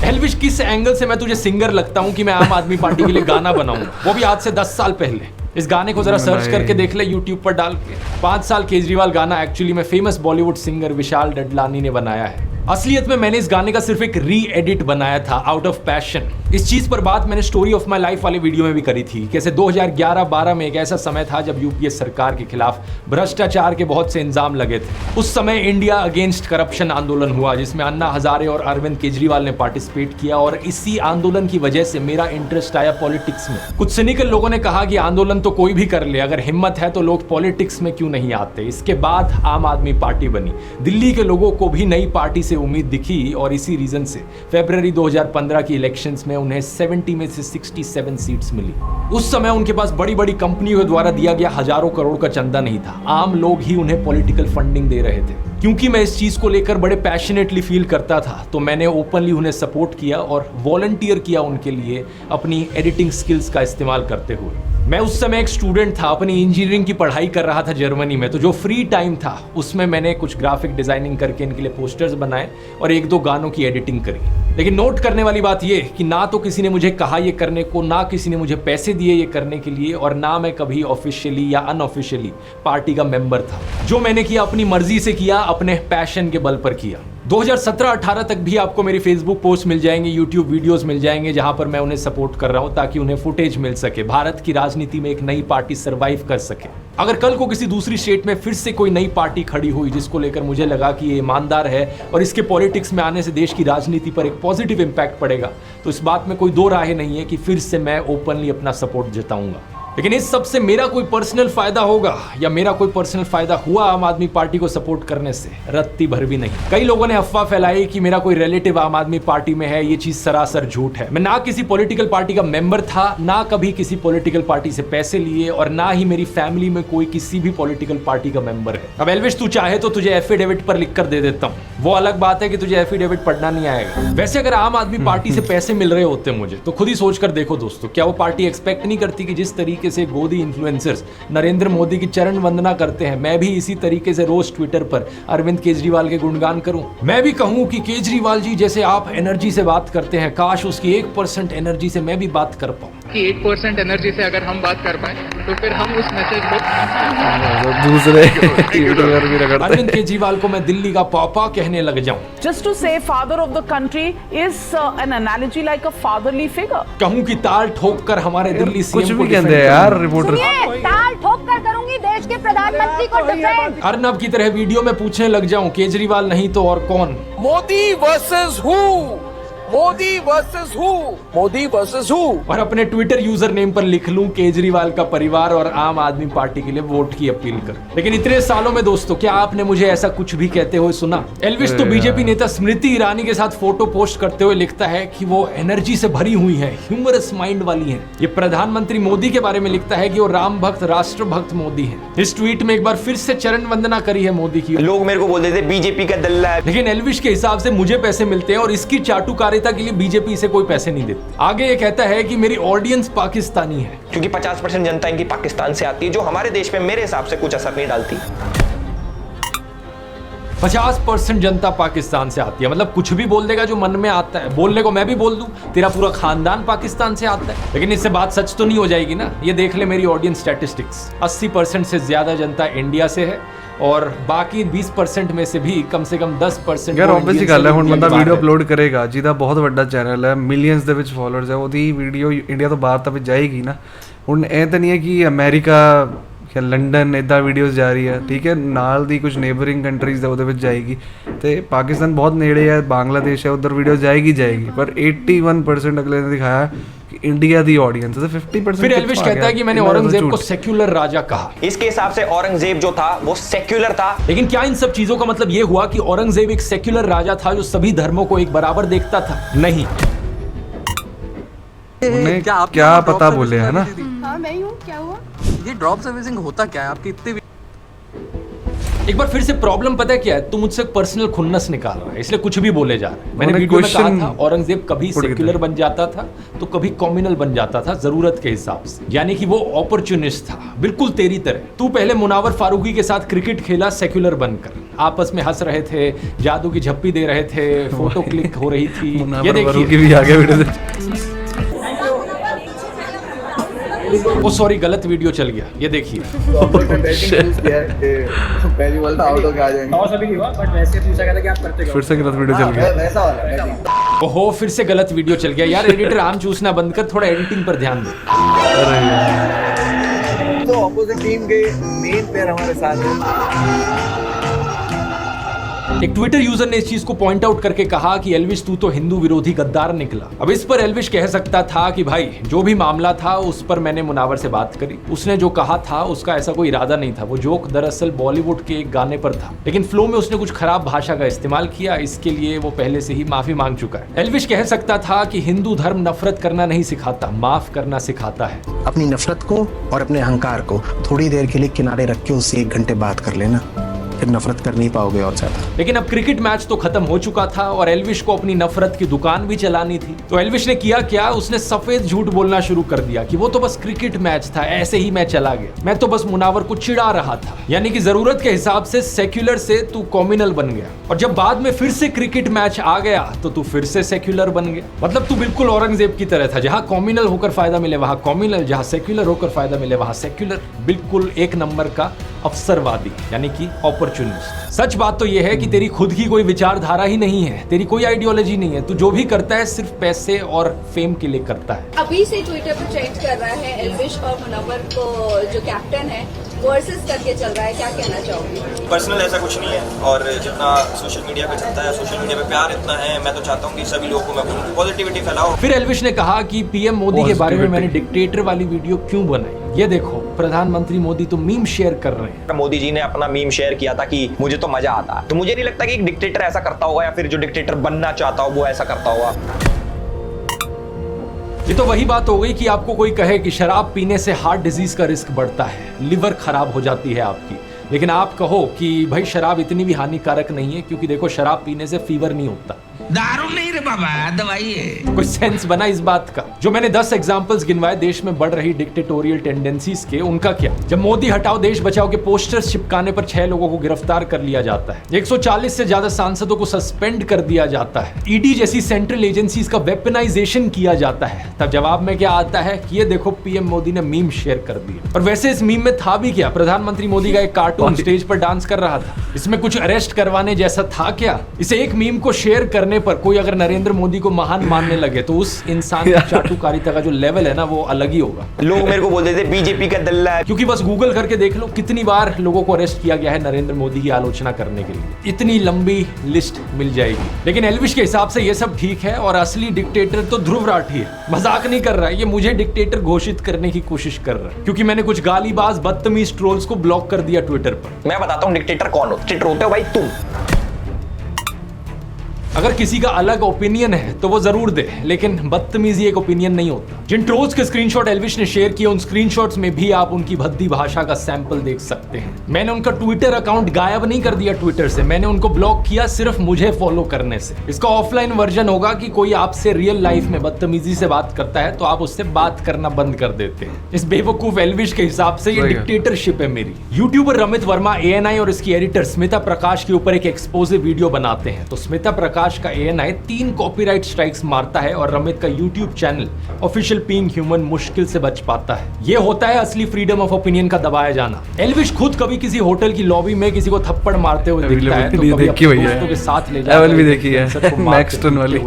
[SPEAKER 2] एल्विश, किस एंगल से मैं तुझे सिंगर लगता हूँ कि मैं आम आदमी पार्टी के लिए गाना बनाऊं, वो भी आज से 10 साल पहले। इस गाने को जरा सर्च करके देख ले यूट्यूब पर डाल के। 5 साल केजरीवाल गाना एक्चुअली में फेमस बॉलीवुड सिंगर विशाल डडलानी ने बनाया है। असलियत में मैंने इस गाने का सिर्फ एक री एडिट बनाया था आउट ऑफ पैशन। इस चीज पर बात मैंने स्टोरी ऑफ माय लाइफ वाले वीडियो में भी करी थी। कैसे 2011-12 में एक ऐसा समय था जब यूपीए सरकार के खिलाफ भ्रष्टाचार के बहुत से इंजाम लगे थे। उस समय इंडिया अगेंस्ट करप्शन आंदोलन हुआ, जिसमें अन्ना हजारे और अरविंद केजरीवाल ने पार्टिसिपेट किया, और इसी आंदोलन की वजह से मेरा इंटरेस्ट आया पॉलिटिक्स में। कुछ सिनिकल लोगों ने कहा कि आंदोलन तो कोई भी कर ले, अगर हिम्मत है तो लोग पॉलिटिक्स में क्यों नहीं आते। इसके बाद आम आदमी पार्टी बनी। दिल्ली के लोगों को भी नई पार्टी से उम्मीद दिखी, और इसी रीजन से फरवरी 2015 की इलेक्शंस में उन्हें 70 में से 67 सीट्स मिली। उस समय उनके पास बड़ी बड़ी कंपनियों के द्वारा दिया गया हजारों करोड़ का चंदा नहीं था, आम लोग ही उन्हें पॉलिटिकल फंडिंग दे रहे थे। क्योंकि मैं इस चीज को लेकर बड़े पैशनेटली फील करता था, तो मैंने ओपनली उन्हें सपोर्ट किया और वॉलंटियर किया उनके लिए अपनी एडिटिंग स्किल्स का इस्तेमाल करते हुए। मैं उस समय एक स्टूडेंट था, अपनी इंजीनियरिंग की पढ़ाई कर रहा था जर्मनी में, तो जो फ्री टाइम था उसमें मैंने कुछ ग्राफिक डिजाइनिंग करके इनके लिए पोस्टर्स बनाए और 1-2 गानों की एडिटिंग करी। लेकिन नोट करने वाली बात यह कि ना तो किसी ने मुझे कहा ये करने को, ना किसी ने मुझे पैसे दिए ये करने के लिए, और ना मैं कभी ऑफिशियली या अनऑफिशियली पार्टी का मेंबर था। जो मैंने किया अपनी मर्जी से किया, अपने पैशन के बल पर किया। 2017-18 तक भी आपको मेरी फेसबुक पोस्ट मिल जाएंगे, यूट्यूब वीडियोस मिल जाएंगे, जहां पर मैं उन्हें सपोर्ट कर रहा हूं ताकि उन्हें फुटेज मिल सके, भारत की राजनीति में एक नई पार्टी सरवाइव कर सके। अगर कल को किसी दूसरी स्टेट में फिर से कोई नई पार्टी खड़ी हुई जिसको लेकर मुझे लगा कि ये ईमानदार है और इसके पॉलिटिक्स में आने से देश की राजनीति पर एक पॉजिटिव इंपैक्ट पड़ेगा, तो इस बात में कोई दो राय नहीं है कि फिर से मैं ओपनली अपना सपोर्ट जताऊंगा। लेकिन इस सब से मेरा कोई पर्सनल फायदा होगा या मेरा कोई पर्सनल फायदा हुआ आम आदमी पार्टी को सपोर्ट करने से, रत्ती भर भी नहीं। कई लोगों ने अफवाह फैलाई कि मेरा कोई रिलेटिव आम आदमी पार्टी में है, ये चीज सरासर झूठ है। मैं ना किसी पॉलिटिकल पार्टी का मेंबर था, ना कभी किसी पॉलिटिकल पार्टी से पैसे लिए, और ना ही मेरी फैमिली में कोई किसी भी पॉलिटिकल पार्टी का मेंबर है। अब एल्विश, तू चाहे तो तुझे एफिडेविट पर लिख कर दे देता हूँ, वो अलग बात है कि तुझे एफिडेविट पढ़ना नहीं आएगा। वैसे अगर आम आदमी पार्टी से पैसे मिल रहे होते मुझे, तो खुद ही सोच कर देखो दोस्तों, क्या वो पार्टी एक्सपेक्ट नहीं करती कि जिस तरीके से गोदी इन्फ्लुएंसर्स नरेंद्र मोदी की चरण वंदना करते हैं, मैं भी इसी तरीके से रोज ट्विटर पर अरविंद केजरीवाल के गुणगान करूं। मैं भी कहूं कि केजरीवाल जी जैसे आप एनर्जी से बात करते हैं, काश उसकी 1% एनर्जी से मैं भी बात कर पाऊं।
[SPEAKER 14] कि 1% एनर्जी से अगर हम बात कर पाए तो फिर हम उस मैसेज को
[SPEAKER 1] दूसरे यूट्यूबर भी रगड़ते हैं।
[SPEAKER 2] अरविंद केजरीवाल को मैं दिल्ली का पापा कहने लग जाऊं।
[SPEAKER 15] Just to say father of the country is an analogy like a fatherly figure.
[SPEAKER 2] कहूं कि ताल ठोक कर हमारे दिल्ली सीएम
[SPEAKER 1] कुछ भी कहते हैं यार रिपोर्टर।
[SPEAKER 16] ताल ठोक कर करूंगी देश के प्रधानमंत्री को डिफेंड।
[SPEAKER 2] अर्नब की तरह वीडियो में पूछने लग जाऊं, केजरीवाल नहीं तो और कौन?
[SPEAKER 17] Modi versus who? Modi versus who? Modi versus who?
[SPEAKER 2] और अपने ट्विटर यूजर नेम पर लिख लूं केजरीवाल का परिवार और आम आदमी पार्टी के लिए वोट की अपील कर। लेकिन इतने सालों में दोस्तों, क्या आपने मुझे ऐसा कुछ भी कहते हुए सुना? एल्विश तो बीजेपी नेता स्मृति ईरानी के साथ फोटो पोस्ट करते हुए लिखता है कि वो एनर्जी से भरी हुई है, ह्यूमरस माइंड वाली है। ये प्रधानमंत्री मोदी के बारे में लिखता है कि वो राम भक्त राष्ट्र भक्त मोदी है। इस ट्वीट में एक बार फिर से चरण वंदना करी है मोदी की।
[SPEAKER 6] लोग मेरे को बोलते थे बीजेपी का दल्ला है,
[SPEAKER 2] लेकिन एल्विश के हिसाब से मुझे पैसे मिलते हैं और इसकी चाटुकारिता के लिए बीजेपी से कोई पैसे नहीं देती। आगे ये कहता है कि मेरी ऑडियंस पाकिस्तानी है,
[SPEAKER 6] क्योंकि 50% जनता इनकी पाकिस्तान से आती है, जो हमारे देश में मेरे हिसाब से कुछ असर नहीं डालती।
[SPEAKER 2] 50% जनता पाकिस्तान से आती है, मतलब कुछ भी बोल देगा जो मन में आता है। बोलने को मैं भी बोल दूं, तेरा पूरा खानदान पाकिस्तान से आता है, लेकिन इससे बात सच तो नहीं हो जाएगी ना। ये देख ले मेरी ऑडियंस स्टैटिस्टिक्स, 80% से ज्यादा जनता इंडिया से है और बाकी 20% में से भी कम से कम 10%
[SPEAKER 1] यार ऑब्वियसली ਗੱਲ ਹੈ ਹੁਣ ਬੰਦਾ ਵੀਡੀਓ ਅਪਲੋਡ ਕਰੇਗਾ ਜਿਹਦਾ ਬਹੁਤ ਵੱਡਾ ਚੈਨਲ ਹੈ, ਮਿਲੀਅਨਸ ਦੇ ਵਿੱਚ ਫਾਲੋਅਰਸ ਹੈ, ਉਹਦੀ ਵੀਡੀਓ ਇੰਡੀਆ ਤੋਂ ਬਾਹਰ ਤਾਂ ਵੀ ਜਾਏਗੀ ਨਾ। ਹੁਣ ਇਹ ਤਾਂ ਨਹੀਂ ਹੈ ਕਿ ਅਮਰੀਕਾ ਜਾਂ ਲੰਡਨ ਇਦਾਂ ਵੀਡੀਓਜ਼ ਜਾ ਰਹੀ ਹੈ, ਠੀਕ ਹੈ, ਨਾਲ ਦੀ ਕੁਝ ਨੇਬਰਿੰਗ ਕੰਟਰੀਜ਼ ਦੇ ਉਹਦੇ ਵਿੱਚ ਜਾਏਗੀ, ਤੇ ਪਾਕਿਸਤਾਨ ਬਹੁਤ ਨੇੜੇ ਹੈ, ਬਾਂਗਲਾदेश ਹੈ, ਉਧਰ ਵੀਡੀਓ ਜਾਏਗੀ ਪਰ 81% ਅਗਲੇ ਨੇ ਦਿਖਾਇਆ इंडिया दी ऑडियंस है, 50%।
[SPEAKER 2] फिर एल्विश कहता है कि मैंने औरंगजेब को सेक्युलर राजा कहा।
[SPEAKER 6] इसके हिसाब से औरंगजेब जो था वो सेक्युलर था।
[SPEAKER 2] लेकिन क्या इन सब चीजों का मतलब ये हुआ कि औरंगजेब एक सेक्युलर राजा था जो सभी धर्मों को एक बराबर देखता था? नहीं।
[SPEAKER 1] क्या पता बोले है ना।
[SPEAKER 16] हाँ मैं ही हूँ, क्या हुआ?
[SPEAKER 14] ये ड्रॉप सर्विसिंग होता क्या है? आपके इतने
[SPEAKER 2] एक बार फिर से प्रॉब्लम पता है क्या है, तू मुझसे पर्सनल खुन्नस निकाल रहा है, इसलिए कुछ भी बोले जा रहा है। मैंने
[SPEAKER 1] उन्होंने
[SPEAKER 2] वीडियो में कहा
[SPEAKER 1] question
[SPEAKER 2] था औरंगजेब कभी
[SPEAKER 1] put किया
[SPEAKER 2] सेक्युलर बन जाता था तो कभी कम्युनल बन जाता था जरूरत के हिसाब से, यानी कि वो अपॉर्चुनिस्ट था, बिल्कुल तेरी तरह। तू पहले मुनावर फारूकी के साथ क्रिकेट खेला सेक्युलर बनकर, आपस में हंस रहे थे, जादू की झप्पी दे रहे थे, फोटो क्लिक हो रही थी। ये देखिए
[SPEAKER 1] भी आ गया वीडियो।
[SPEAKER 2] ओ सॉरी गलत वीडियो चल गया, ये देखिए।
[SPEAKER 1] फिर से गलत वीडियो चल गया।
[SPEAKER 2] ओहो फिर से गलत वीडियो चल गया यार। एडिटर आम चूसना बंद कर, थोड़ा एडिटिंग पर ध्यान दे।
[SPEAKER 18] तो ऑपोजिट टीम के मेन प्लेयर हमारे साथ हैं।
[SPEAKER 2] एक ट्विटर यूजर ने इस चीज को पॉइंट आउट करके कहा कि एल्विश तू तो हिंदू विरोधी गद्दार निकला। अब इस पर एल्विश कह सकता था कि भाई जो भी मामला था उस पर मैंने मुनावर से बात करी, उसने जो कहा था उसका ऐसा कोई इरादा नहीं था, वो जोक दरअसल बॉलीवुड के एक गाने पर था, लेकिन फ्लो में उसने कुछ खराब भाषा का इस्तेमाल किया, इसके लिए वो पहले से ही माफी मांग चुका है। एल्विश कह सकता था कि हिंदू धर्म नफरत करना नहीं सिखाता, माफ करना सिखाता है।
[SPEAKER 19] अपनी नफरत को और अपने अहंकार को थोड़ी देर के लिए किनारे रख के उससे 1 घंटे बात कर लेना, फिर नफरत कर नहीं पाओगे और ज्यादा।
[SPEAKER 2] लेकिन अब क्रिकेट मैच तो खत्म हो चुका था और एल्विश को अपनी नफरत की दुकान भी चलानी थी, तो एल्विश ने किया क्या, उसने सफेद झूठ बोलना शुरू कर दिया कि वो तो बस क्रिकेट मैच था, ऐसे ही मैं चला गया, मैं तो बस मुनावर को चिढ़ा रहा था, यानी कि जरूरत के हिसाब से सेक्युलर से तू कॉम्युनल बन गया, और जब बाद में फिर से क्रिकेट मैच आ गया तो तू फिर से सेक्युलर बन गया। मतलब तू बिल्कुल औरंगजेब की तरह था, जहां कॉम्युनल होकर फायदा मिले वहां कॉम्युनल, जहां सेक्युलर होकर फायदा मिले वहां सेक्युलर, बिल्कुल एक नंबर का अवसरवादी यानी कि अपॉर्चुनिस्ट। सच बात तो यह है कि तेरी खुद की कोई विचारधारा ही नहीं है, तेरी कोई आइडियोलॉजी नहीं है, तू जो भी करता है सिर्फ पैसे और फेम के लिए करता है।
[SPEAKER 20] अभी से ट्विटर पर ट्रेंड कर रहा है एल्विश और मुनव्वर को जो कैप्टन है वर्सेस करके चल रहा है, क्या कहना चाहोगे?
[SPEAKER 6] पर्सनल ऐसा कुछ नहीं है, और जितना सोशल मीडिया पे चलता है, सोशल मीडिया पे प्यार इतना है, मैं तो चाहता हूँ कि सभी लोगों को मैं बोलूँ पॉजिटिविटी फैलाओ।
[SPEAKER 2] फिर एल्विश ने कहा कि पीएम मोदी के बारे में मैंने डिक्टेटर वाली वीडियो क्यों बनाई, ये देखो प्रधानमंत्री मोदी तो मीम शेयर कर रहे हैं।
[SPEAKER 6] मोदी जी ने अपना मीम शेयर किया था कि मुझे तो मजा आता है, तो मुझे नहीं लगता कि एक डिक्टेटर ऐसा करता होगा, या फिर जो डिक्टेटर बनना चाहता हो वो ऐसा करता होगा।
[SPEAKER 2] ये तो वही बात हो गई कि आपको कोई कहे कि शराब पीने से हार्ट डिजीज का रिस्क बढ़ता है, लिवर खराब हो जाती है आपकी, लेकिन आप कहो कि भाई शराब इतनी भी हानिकारक नहीं है, क्योंकि देखो शराब पीने से फीवर नहीं होता।
[SPEAKER 21] दारू नहीं रे बाबा, दवाई है।
[SPEAKER 2] कोई सेंस बना इस बात का? जो मैंने 10 एग्जांपल्स गिनवाए देश में बढ़ रही डिक्टेटोरियल टेंडेंसीज के, उनका क्या? जब मोदी हटाओ देश बचाओ के पोस्टर्स चिपकाने पर 6 लोगों को गिरफ्तार कर लिया जाता है, 140 से ज्यादा सांसदों को सस्पेंड कर दिया जाता है, ईडी जैसी सेंट्रल एजेंसीज का वेपनाइजेशन किया जाता है, तब जवाब में क्या आता है कि ये देखो पीएम मोदी ने मीम शेयर कर दिया। और वैसे इस मीम में था भी क्या? प्रधानमंत्री मोदी का एक कार्टून स्टेज पर डांस कर रहा था, इसमें कुछ अरेस्ट करवाने जैसा था क्या? इसे एक मीम को शेयर करने पर कोई अगर नरेंद्र मोदी को महान मानने लगे तो उस इंसान की चाटुकारिता का जो लेवल है ना वो अलग ही होगा।
[SPEAKER 6] लोग मेरे को बोलते थे बीजेपी का दल्ला है,
[SPEAKER 2] क्योंकि बस गूगल करके देख लो कितनी बार लोगों को अरेस्ट किया गया है नरेंद्र मोदी की आलोचना करने के लिए, इतनी लंबी लिस्ट मिल जाएगी। लेकिन एल्विश के हिसाब से ये सब ठीक है, और असली डिक्टेटर तो ध्रुव राठी है। मजाक नहीं कर रहा है, ये मुझे डिक्टेटर घोषित करने की कोशिश कर रहा है, क्योंकि मैंने कुछ गालीबाज बदतमीज ट्रोल्स को ब्लॉक कर दिया ट्विटर पर।
[SPEAKER 6] मैं बताता हूँ डिक्टेटर कौन हो। डिक्टेटर होते हो भाई तुम।
[SPEAKER 2] अगर किसी का अलग ओपिनियन है तो वो जरूर दे, लेकिन बदतमीजी एक ओपिनियन नहीं होता। जिन ट्रोल्स के स्क्रीनशॉट एल्विश ने शेयर किए, उन स्क्रीनशॉट्स में भी आप उनकी भद्दी भाषा का सैंपल देख सकते हैं। मैंने उनका ट्विटर अकाउंट गायब नहीं कर दिया ट्विटर से, मैंने उनको ब्लॉक किया सिर्फ मुझे फॉलो करने से। इसका ऑफलाइन वर्जन होगा कि कोई आपसे रियल लाइफ में बदतमीजी से बात करता है तो आप उससे बात करना बंद कर देते हैं। इस बेवकूफ एल्विश के हिसाब से ये डिक्टेटरशिप है मेरी। यूट्यूबर रमित वर्मा ANI और इसकी एडिटर स्मिता प्रकाश के ऊपर एक एक्सपोजिव वीडियो बनाते हैं, तो स्मिता प्रकाश का ANI 3 कॉपीराइट स्ट्राइक्स मारता है और रमित का YouTube channel official being human मुश्किल से बच पाता है। ये होता है असली फ्रीडम ऑफ ओपिनियन का दबाया जाना। एल्विश खुद कभी किसी होटल की लॉबी में किसी को थप्पड़ मारते हुए दिखता है, तो कभी अपने दोस्तों के साथ ले जाकर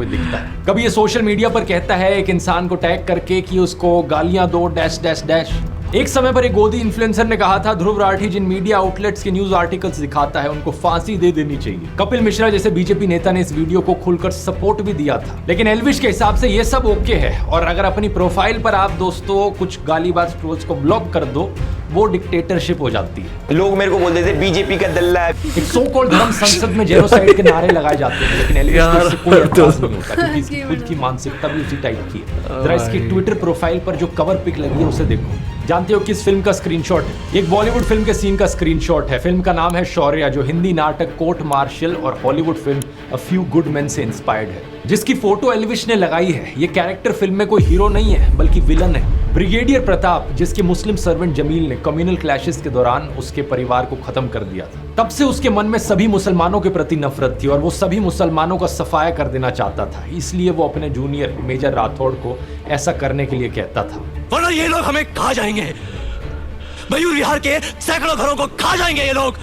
[SPEAKER 2] दिखता है। कभी ये सोशल मीडिया पर कहता है एक इंसान को टैग करके कि उसको गालियां दो डैश डैश डैश। एक समय पर एक गोदी इन्फ्लुएंसर ने कहा था ध्रुव राठी जिन मीडिया आउटलेट्स के न्यूज आर्टिकल्स दिखाता है उनको फांसी दे देनी चाहिए। कपिल मिश्रा जैसे बीजेपी नेता ने इस वीडियो को खुलकर सपोर्ट भी दिया था। लेकिन एल्विश के हिसाब से ये सब ओके है, और अगर अपनी प्रोफाइल पर आप दोस्तों कुछ गालीबाज ट्रोल्स को ब्लॉक कर दो, वो डिक्टेटरशिप हो जाती है।
[SPEAKER 6] लोग मेरे को बोलते थे बीजेपी का दल्ला है।
[SPEAKER 2] एक सो कॉल्ड धर्म संसद में जेनोसाइड के नारे लगाए जाते हैं, लेकिन एल्विश को इससे कोई एतराज नहीं होता, क्योंकि इसकी खुद की मानसिकता भी उसी टाइप की है। जरा इसकी ट्विटर प्रोफाइल पर जो कवर पिक लगी है उसे देखो। जानते हो किस फिल्म का स्क्रीनशॉट है? एक बॉलीवुड फिल्म के सीन का स्क्रीनशॉट है। फिल्म का नाम है शौर्या, जो हिंदी नाटक कोर्ट मार्शल और Hollywood film a few good main से इंस्पायर्ड है, जिसकी फोटो एल्विश ने लगाई है। ये कैरेक्टर फिल्म में कोई हीरो नहीं है बल्कि विलन है। ब्रिगेडियर प्रताप, जिसके मुस्लिम सर्वेंट जमील ने कम्युनल क्लैशेस के दौरान उसके परिवार को खत्म कर दिया था। तब से उसके मन में सभी मुसलमानों के प्रति नफरत थी और वो सभी मुसलमानों का सफाया कर देना चाहता था। इसलिए वो अपने जूनियर मेजर राठौड़ को ऐसा करने के लिए कहता था,
[SPEAKER 4] वरना ये लोग हमें खा जाएंगे, मयूर विहार के सैकड़ों घरों को खा जाएंगे ये लोग।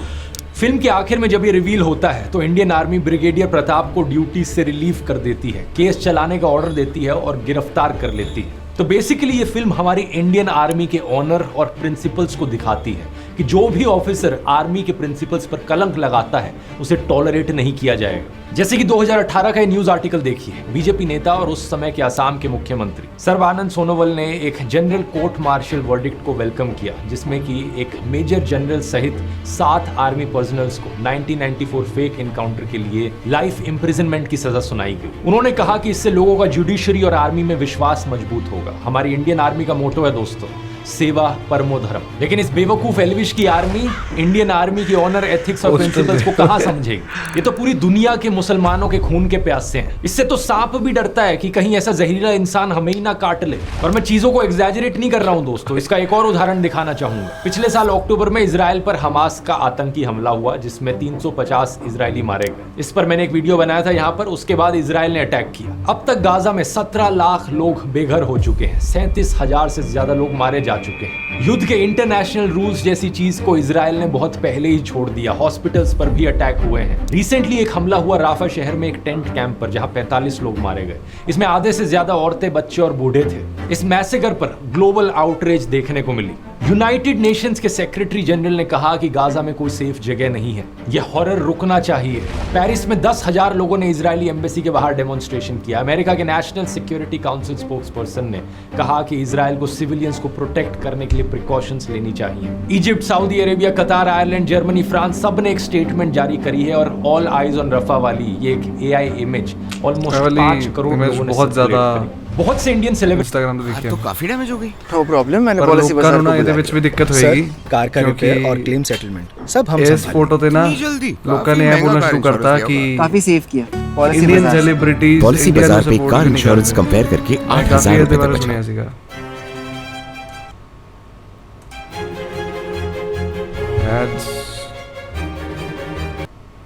[SPEAKER 2] फिल्म के आखिर में जब ये रिवील होता है तो इंडियन आर्मी ब्रिगेडियर प्रताप को ड्यूटी से रिलीव कर देती है, केस चलाने का ऑर्डर देती है और गिरफ्तार कर लेती है। तो बेसिकली ये फिल्म हमारी इंडियन आर्मी के ऑनर और प्रिंसिपल्स को दिखाती है कि जो भी ऑफिसर आर्मी के प्रिंसिपल्स पर कलंक लगाता है उसे टॉलरेट नहीं किया जाएगा। जैसे कि 2018 का न्यूज आर्टिकल देखिए, बीजेपी नेता और उस समय के असम के मुख्यमंत्री सर्बानंद सोनोवाल ने एक जनरल कोर्ट मार्शल वर्डिक्ट को वेलकम किया, जिसमें कि एक मेजर जनरल सहित 7 आर्मी पर्सनल्स को 1994 फेक एनकाउंटर के लिए लाइफ इम्प्रिजनमेंट की सजा सुनाई गई। उन्होंने कहा कि इससे लोगों का जुडिशरी और आर्मी में विश्वास मजबूत होगा। हमारी इंडियन आर्मी का मोटो है दोस्तों, सेवा परमो धर्म। लेकिन इस बेवकूफ एल्विश की आर्मी इंडियन आर्मी की ऑनर, एथिक्स और प्रिंसिपल्स को कहां समझेगी? ये तो पूरी दुनिया के मुसलमानों के खून के प्यासे हैं। इससे तो सांप भी डरता है कि कहीं ऐसा जहरीला इंसान हमें ही ना काट ले। और मैं चीजों को एग्जैजरेट नहीं कर रहा हूं दोस्तों, इसका एक और उदाहरण दिखाना चाहूंगा। पिछले साल अक्टूबर में इजराइल पर हमास का आतंकी हमला हुआ, जिसमें 350 इजरायली मारे गए। इस पर मैंने एक वीडियो बनाया था यहाँ पर। उसके बाद इजराइल ने अटैक किया। अब तक गाजा में 17 लाख लोग बेघर हो चुके हैं, 37,000 से ज्यादा लोग मारे जा चुके हैं। युद्ध के इंटरनेशनल रूल्स जैसी चीज को इजराइल ने बहुत पहले ही छोड़ दिया। हॉस्पिटल्स पर भी अटैक हुए हैं। रिसेंटली एक हमला हुआ राफा शहर में एक टेंट कैंप पर, जहां 45 लोग मारे गए। इसमें आधे से ज्यादा औरतें, बच्चे और बूढ़े थे। इस मैसेकर पर ग्लोबल आउटरीच देखने को मिली। यूनाइटेड नेशंस के सेक्रेटरी जनरल ने कहा कि गाजा में कोई सेफ जगह नहीं है, यह हॉरर रुकना चाहिए। पेरिस में 10,000 लोगों ने इजरायली एम्बेसी के बाहर डेमोन्स्ट्रेशन किया। अमेरिका के नेशनल सिक्योरिटी काउंसिल स्पोक्सपर्सन ने कहा कि इजराइल को सिविलियंस को प्रोटेक्ट करने के लिए प्रिकॉशंस लेनी चाहिए। इजिप्ट, सऊदी अरेबिया, कतार, आयरलैंड, जर्मनी, फ्रांस सब ने एक स्टेटमेंट जारी करी है और ऑल आइज ऑन रफा वाली ये एक AI इमेज ऑलमोस्ट 5 करोड़ लोगों ने
[SPEAKER 1] बहुत ज्यादा
[SPEAKER 2] बहुत से इंडियन सेलिब्रिटी
[SPEAKER 1] इंस्टाग्राम पे देखिए
[SPEAKER 18] तो काफी डैमेज हो गई।
[SPEAKER 22] नो प्रॉब्लम, मैंने पॉलिसी बाजार को
[SPEAKER 1] ਇਹਦੇ ਵਿੱਚ ਵੀ ਦਿੱਕਤ ਹੋਏਗੀ
[SPEAKER 22] कार का रिपेयर और क्लेम सेटलमेंट सब हम
[SPEAKER 1] इस फोटो ਤੇ ਨਾ ਲੋਕਾਂ ਨੇ ਇਹ बोलना शुरू करता कि
[SPEAKER 22] काफी सेव किया। पॉलिसी
[SPEAKER 1] इंडियन सेलिब्रिटीज
[SPEAKER 23] पॉलिसी बाजार पे कार इंश्योरेंस कंपेयर करके 8,000 रुपए तक बचा।
[SPEAKER 1] सुनिया सीगा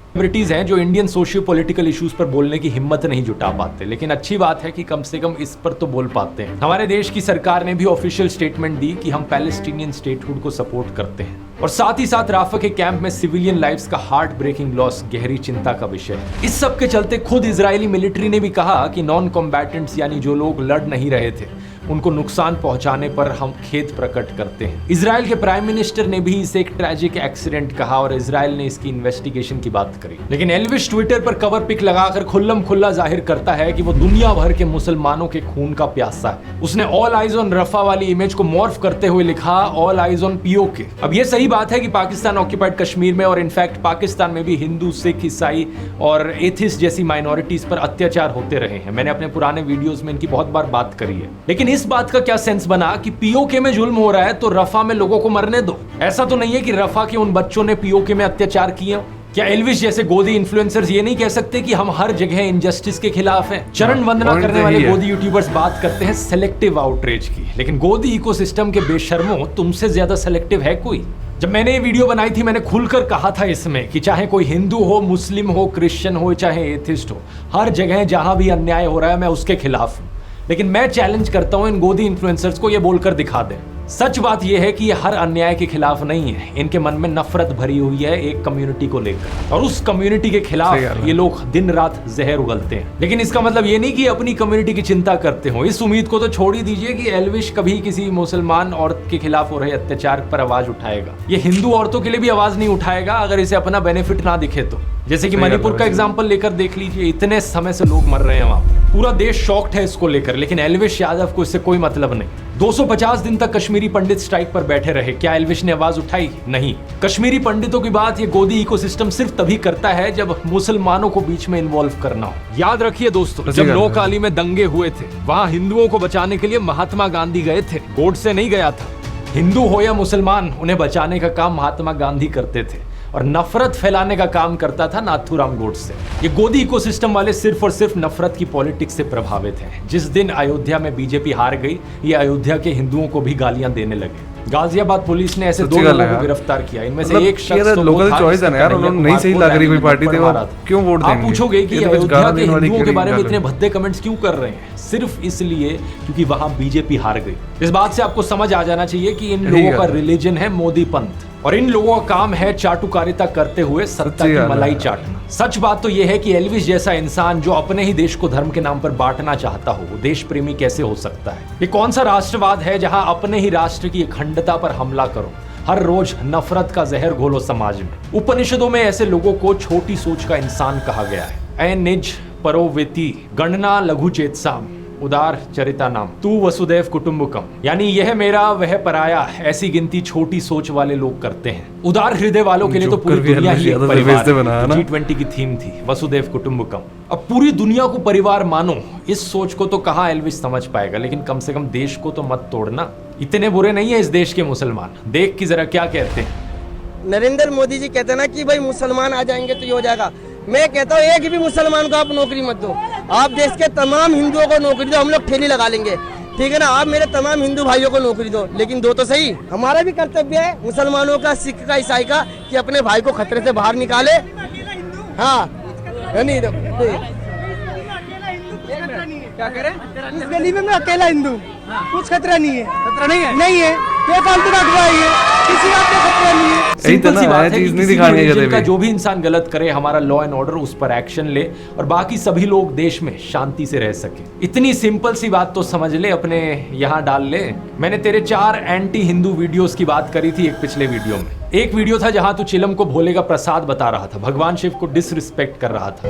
[SPEAKER 2] सेलिब्रिटीज हैं जो इंडियन सोशियो पॉलिटिकल इश्यूज पर बोलने की हिम्मत नहीं जुटा पाते, लेकिन अच्छी बात है कि कम से कम इस पर तो बोल पाते हैं। हमारे देश की सरकार ने भी ऑफिशियल स्टेटमेंट दी कि हम पैलेस्टीनियन स्टेटहुड को सपोर्ट करते हैं और साथ ही साथ राफा के कैंप में सिविलियन लाइव्स का हार्ट ब्रेकिंग लॉस गहरी चिंता का विषय है। इस सब के चलते खुद इजरायली मिलिट्री ने भी कहा कि नॉन कॉम्बैटेंट्स यानी जो लोग लड़ नहीं रहे थे उनको नुकसान पहुंचाने पर हम खेद प्रकट करते हैं। इजराइल के प्राइम मिनिस्टर ने भी इसे एक ट्रैजिक एक्सीडेंट कहा और इजराइल ने इसकी इन्वेस्टिगेशन की बात करी। लेकिन एल्विश ट्विटर पर कवर पिक लगाकर खुल्लम खुल्ला जाहिर करता है कि वो दुनिया भर के मुसलमानों के खून का प्यासा है। उसने ऑल आइज ऑन रफा वाली इमेज को मॉर्फ करते हुए लिखा ऑल आइज ऑन POK। अब ये सही बात है कि पाकिस्तान ऑक्यूपाइड कश्मीर में और इनफैक्ट पाकिस्तान में भी हिंदू, सिख, ईसाई और एथिस्ट जैसी माइनॉरिटीज पर अत्याचार होते रहे हैं। मैंने अपने पुराने वीडियोस में इनकी बहुत बार बात करी है। लेकिन इस बात का क्या सेंस बना कि POK में जुल्म हो रहा है तो रफा में लोगों को मरने दो? ऐसा तो नहीं है कि रफा के उन बच्चों ने POK में अत्याचार किए? क्या एल्विश जैसे गोदी इन्फ्लुएंसर्स ये नहीं कह सकते कि हम हर जगह इनजस्टिस के खिलाफ हैं? चरण वंदना करने वाले गोदी यूट्यूबर्स बात करते हैं सेलेक्टिव आउटरीच की, लेकिन गोदी इकोसिस्टम के बेशर्मों तुमसे ज्यादा सेलेक्टिव है कोई? जब मैंने ये वीडियो बनाई थी मैंने खुलकर कहा था इसमें कि चाहे कोई हिंदू हो, मुस्लिम हो, क्रिश्चियन हो, चाहे एथिस्ट हो, हर जगह जहां भी अन्याय हो रहा है मैं उसके खिलाफ हूं। लेकिन मैं चैलेंज करता हूं इन गोदी इन्फ्लुएंसर्स को ये बोलकर दिखा दें। सच बात यह है कि ये हर अन्याय के खिलाफ नहीं है, इनके मन में नफरत भरी हुई है एक कम्युनिटी को लेकर और उस कम्युनिटी के खिलाफ ये लोग दिन रात जहर उगलते हैं। लेकिन इसका मतलब ये नहीं कि अपनी कम्युनिटी की चिंता करते हो। इस उम्मीद को तो छोड़ ही दीजिए कि एल्विश कभी किसी मुसलमान औरत के खिलाफ हो रहे अत्याचार पर आवाज उठाएगा। ये हिंदू औरतों के लिए भी आवाज नहीं उठाएगा अगर इसे अपना बेनिफिट ना दिखे तो। जैसे कि मणिपुर का एग्जाम्पल लेकर देख लीजिए, इतने समय से लोग मर रहे हैं वहां, पूरा देश शॉक्ड है इसको लेकर, लेकिन एल्विश यादव को इससे कोई मतलब नहीं। 250 दिन तक कश्मीरी पंडित स्ट्राइक पर बैठे रहे, क्या एल्विश ने आवाज उठाई? नहीं। कश्मीरी पंडितों की बात ये गोदी इकोसिस्टम सिर्फ तभी करता है जब मुसलमानों को बीच में इन्वॉल्व करना हो। याद रखिए दोस्तों, जब नौकाली में दंगे हुए थे वहां हिंदुओं को बचाने के लिए महात्मा गांधी गए थे, गोडसे नहीं गया था। हिंदू हो या मुसलमान, उन्हें बचाने का काम महात्मा गांधी करते थे और नफरत फैलाने का काम करता था नाथूराम गोडसे। ये गोदी इकोसिस्टम वाले सिर्फ और सिर्फ नफरत की पॉलिटिक्स से प्रभावित हैं। जिस दिन अयोध्या में बीजेपी हार गई, ये अयोध्या के हिंदुओं को भी गालियां देने लगे। गाजियाबाद पुलिस ने ऐसे 2 लोगों को गिरफ्तार किया। इनमें से एक शख्स तो
[SPEAKER 1] लोकल चॉइस है ना यार, उन्होंने नहीं सही लग रही कोई पार्टी थी, क्यों वोट देंगे?
[SPEAKER 2] आप पूछोगे कि अयोध्या के हिंदुओं के बारे में इतने भद्दे कमेंट्स क्यों कर रहे हैं? सिर्फ इसलिए क्योंकि वहां बीजेपी हार गई। इस बात से आपको समझ आ जाना चाहिए कि इन लोगों का रिलीजन है मोदी पंथ और इन लोगों का काम है चाटुकारिता करते हुए सत्ता की मलाई चाटना। सच बात तो यह है कि एल्विस जैसा इंसान जो अपने ही देश को धर्म के नाम पर बांटना चाहता हो, वो देश प्रेमी कैसे हो सकता है? ये कौन सा राष्ट्रवाद है जहां अपने ही राष्ट्र की अखंडता पर हमला करो, हर रोज नफरत का जहर घोलो समाज में? उपनिषदों में ऐसे लोगों को छोटी सोच का इंसान कहा गया है। निज परोवेति गणना लघु चेतसाम उदार चरिता नाम तू वसुदेव कुटुंबकम, यानी यह मेरा वह पराया, ऐसी गिनती छोटी सोच वाले लोग करते हैं। उदार हृदय वालों के लिए तो पूरी दुनिया ही एक परिवार है। G20 की थीम थी वसुदेव कुटुंबकम। अब पूरी दुनिया को परिवार मानो, इस सोच को तो कहाँ एल्विस समझ पाएगा, लेकिन कम से कम देश को तो मत तोड़ना। इतने बुरे नहीं है इस देश के मुसलमान, देख की जरा क्या कहते हैं।
[SPEAKER 5] नरेंद्र मोदी जी कहते हैं ना कि भाई मुसलमान आ जाएंगे तो ये हो जाएगा। मैं कहता हूँ एक भी मुसलमान को आप नौकरी मत दो, आप देश के तमाम हिंदुओं को नौकरी दो, हम लोग ठेली लगा लेंगे, ठीक है ना? आप मेरे तमाम हिंदू भाइयों को नौकरी दो, लेकिन दो तो सही। हमारा भी कर्तव्य है मुसलमानों का, सिख का, ईसाई का, कि अपने भाई को खतरे से बाहर निकाले। हाँ नहीं क्या करें, इस गली में मैं अकेला हिंदू, कुछ खतरा नहीं है। खतरा नहीं है ये फालतू का अगुवाई है, किसी बात का खतरा नहीं है।
[SPEAKER 2] सिंपल सी बात है कि किसी भी रिलीजन का जो भी इंसान गलत करे, हमारा लॉ एंड ऑर्डर उस पर एक्शन ले और बाकी सभी लोग देश में शांति से रह सके। इतनी सिंपल सी बात तो समझ ले, अपने यहाँ डाल ले। मैंने तेरे 4 एंटी हिंदू वीडियोस की बात करी थी एक पिछले वीडियो में। एक वीडियो था जहां तू चिलम को भोले का प्रसाद बता रहा था, भगवान शिव को डिसरिस्पेक्ट कर रहा था।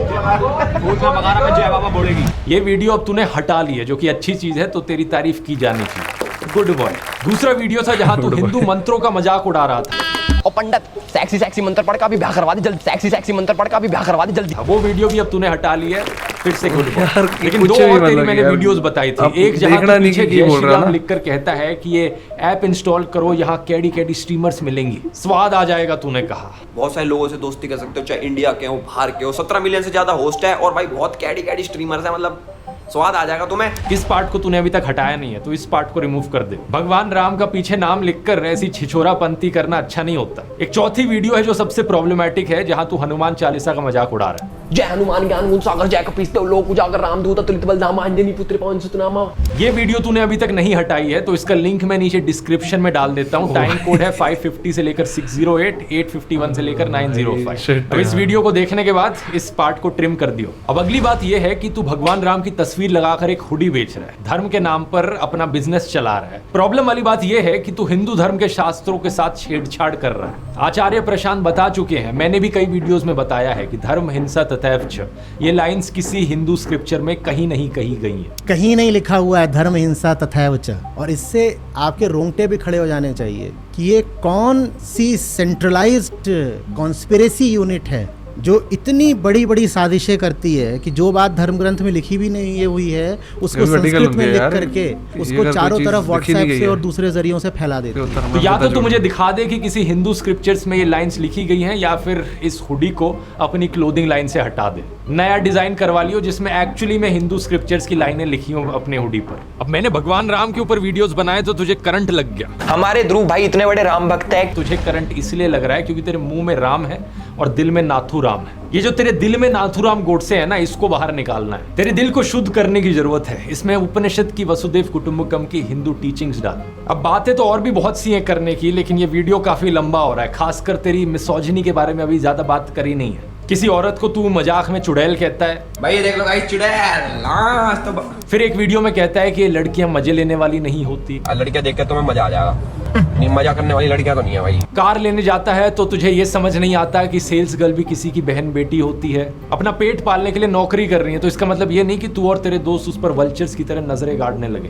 [SPEAKER 2] जय बाबा बोलेगी। ये वीडियो अब तूने हटा ली है, जो कि अच्छी चीज है, तो तेरी तारीफ की जानी चाहिए, गुड बॉय। दूसरा वीडियो था जहां तू हिंदू मंत्रों का मजाक उड़ा रहा था।
[SPEAKER 8] और पंडित सेक्सी मंत्र पढ़ का भी ब्याह करवा दे जल्दी, सेक्सी मंत्र पढ़ का भी ब्याह करवा दे जल्दी।
[SPEAKER 2] वो वीडियो भी अब तूने हटा ली है, फिर से गुड बॉय। लेकिन 2 और तेरी मैंने वीडियोस बताई थी। एक जहां तू पीछे जय श्री राम लिखकर कहता है कि ये ऐप इंस्टॉल करो, यहाँ कैडी स्ट्रीमर्स मिलेंगी, स्वाद आ जाएगा, तूने कहा।
[SPEAKER 9] बहुत सारे लोगों से दोस्ती कर सकते हो, चाहे इंडिया के हो बाहर के हो। 17 मिलियन से ज्यादा होस्ट है और भाई बहुत कैडी स्ट्रीमर्स है, मतलब स्वाद आ जाएगा तुम्हें।
[SPEAKER 2] इस पार्ट को तूने अभी तक हटाया नहीं है, तो इस पार्ट को रिमूव कर दे। भगवान राम का पीछे नाम लिखकर ऐसी छिछोरापंती करना अच्छा नहीं होता। एक चौथी वीडियो है जो सबसे प्रॉब्लमेटिक है, जहां तू हनुमान चालीसा का मजाक उड़ा रहा है।
[SPEAKER 8] जय हनुमान ज्ञान गुण सागर जय कपीस लोक उजागर रामदूत तुलित बलधामा अंजनी पुत्र पवन सुतनामा। ये
[SPEAKER 2] वीडियो तूने अभी तक नहीं हटाई है, तो इसका लिंक मैं नीचे डिस्क्रिप्शन में डाल देता हूँ। टाइम कोड है 550 से लेकर 608, 851 से लेकर 905। अब इस वीडियो को देखने के बाद इस पार्ट को ट्रिम कर दियो। अब अगली बात यह है कि तू भगवान राम की तस्वीर लगाकर एक हुडी बेच रहा है, धर्म के नाम पर अपना बिजनेस चला रहा है। प्रॉब्लम वाली बात यह है कि तू हिंदू धर्म के शास्त्रों के साथ छेड़छाड़ कर रहा है। आचार्य प्रशांत बता चुके हैं, मैंने भी कई वीडियोस में बताया है कि धर्म हिंसा तथैव च, ये लाइंस किसी हिंदू स्क्रिप्चर में कहीं नहीं कही गई है,
[SPEAKER 24] कहीं नहीं लिखा हुआ है धर्म हिंसा तथैव च। और इससे आपके रोंगटे भी खड़े हो जाने चाहिए कि ये कौन सी सेंट्रलाइज्ड कॉन्स्पिरेसी यूनिट है जो इतनी बड़ी बड़ी साजिशें करती है कि जो बात धर्म ग्रंथ में लिखी भी नहीं हुई है उसको संस्कृत में लिख करके उसको चारों तरफ व्हाट्सएप से और दूसरे जरियों से फैला देते हैं।
[SPEAKER 2] तो या तो तू मुझे दिखा दे कि किसी हिंदू स्क्रिप्चर्स में ये लाइंस लिखी गई हैं, या फिर इस हुडी को अपनी क्लोथिंग लाइन से हटा दे, नया डिजाइन करवा लियो जिसमें एक्चुअली में हिंदू स्क्रिप्चर्स की लाइनें लिखी हो अपने हुडी पर। अब मैंने भगवान राम के ऊपर वीडियोस बनाए तो तुझे करंट लग गया।
[SPEAKER 6] हमारे ध्रुव भाई इतने बड़े राम भक्त है।
[SPEAKER 2] तुझे करंट इसलिए लग रहा है क्योंकि तेरे मुंह में राम है और दिल में नाथूराम है। ये जो तेरे दिल में नाथूराम गोडसे है ना, इसको बाहर निकालना है। तेरे दिल को शुद्ध करने की जरूरत है। इसमें उपनिषद की वसुदेव कुटुंबकम की हिंदू टीचिंग्स डाल। अब बातें तो और भी बहुत सी हैं करने की, लेकिन ये वीडियो काफी लंबा हो रहा है। खासकर तेरी मिसोजिनी के बारे में अभी ज्यादा बात करी नहीं है। किसी औरत को तू मजाक में चुड़ैल कहता है,
[SPEAKER 9] भाई ये देख लो गाइस चुड़ैल। तो
[SPEAKER 2] फिर एक वीडियो में कहता है कि ये लड़कियां मजे लेने वाली नहीं होती।
[SPEAKER 9] लड़कियां देख के तुम्हें मजा आ जाएगा, नहीं मजा करने वाली लड़कियां तो नहीं है भाई।
[SPEAKER 2] कार लेने जाता है तो तुझे ये समझ नहीं आता कि सेल्स गर्ल भी किसी की बहन बेटी होती है। अपना पेट पालने के लिए नौकरी कर रही है, तो इसका मतलब ये नहीं कि तू और तेरे दोस्त उस पर वल्चर्स की तरह नजरें गाड़ने लगे।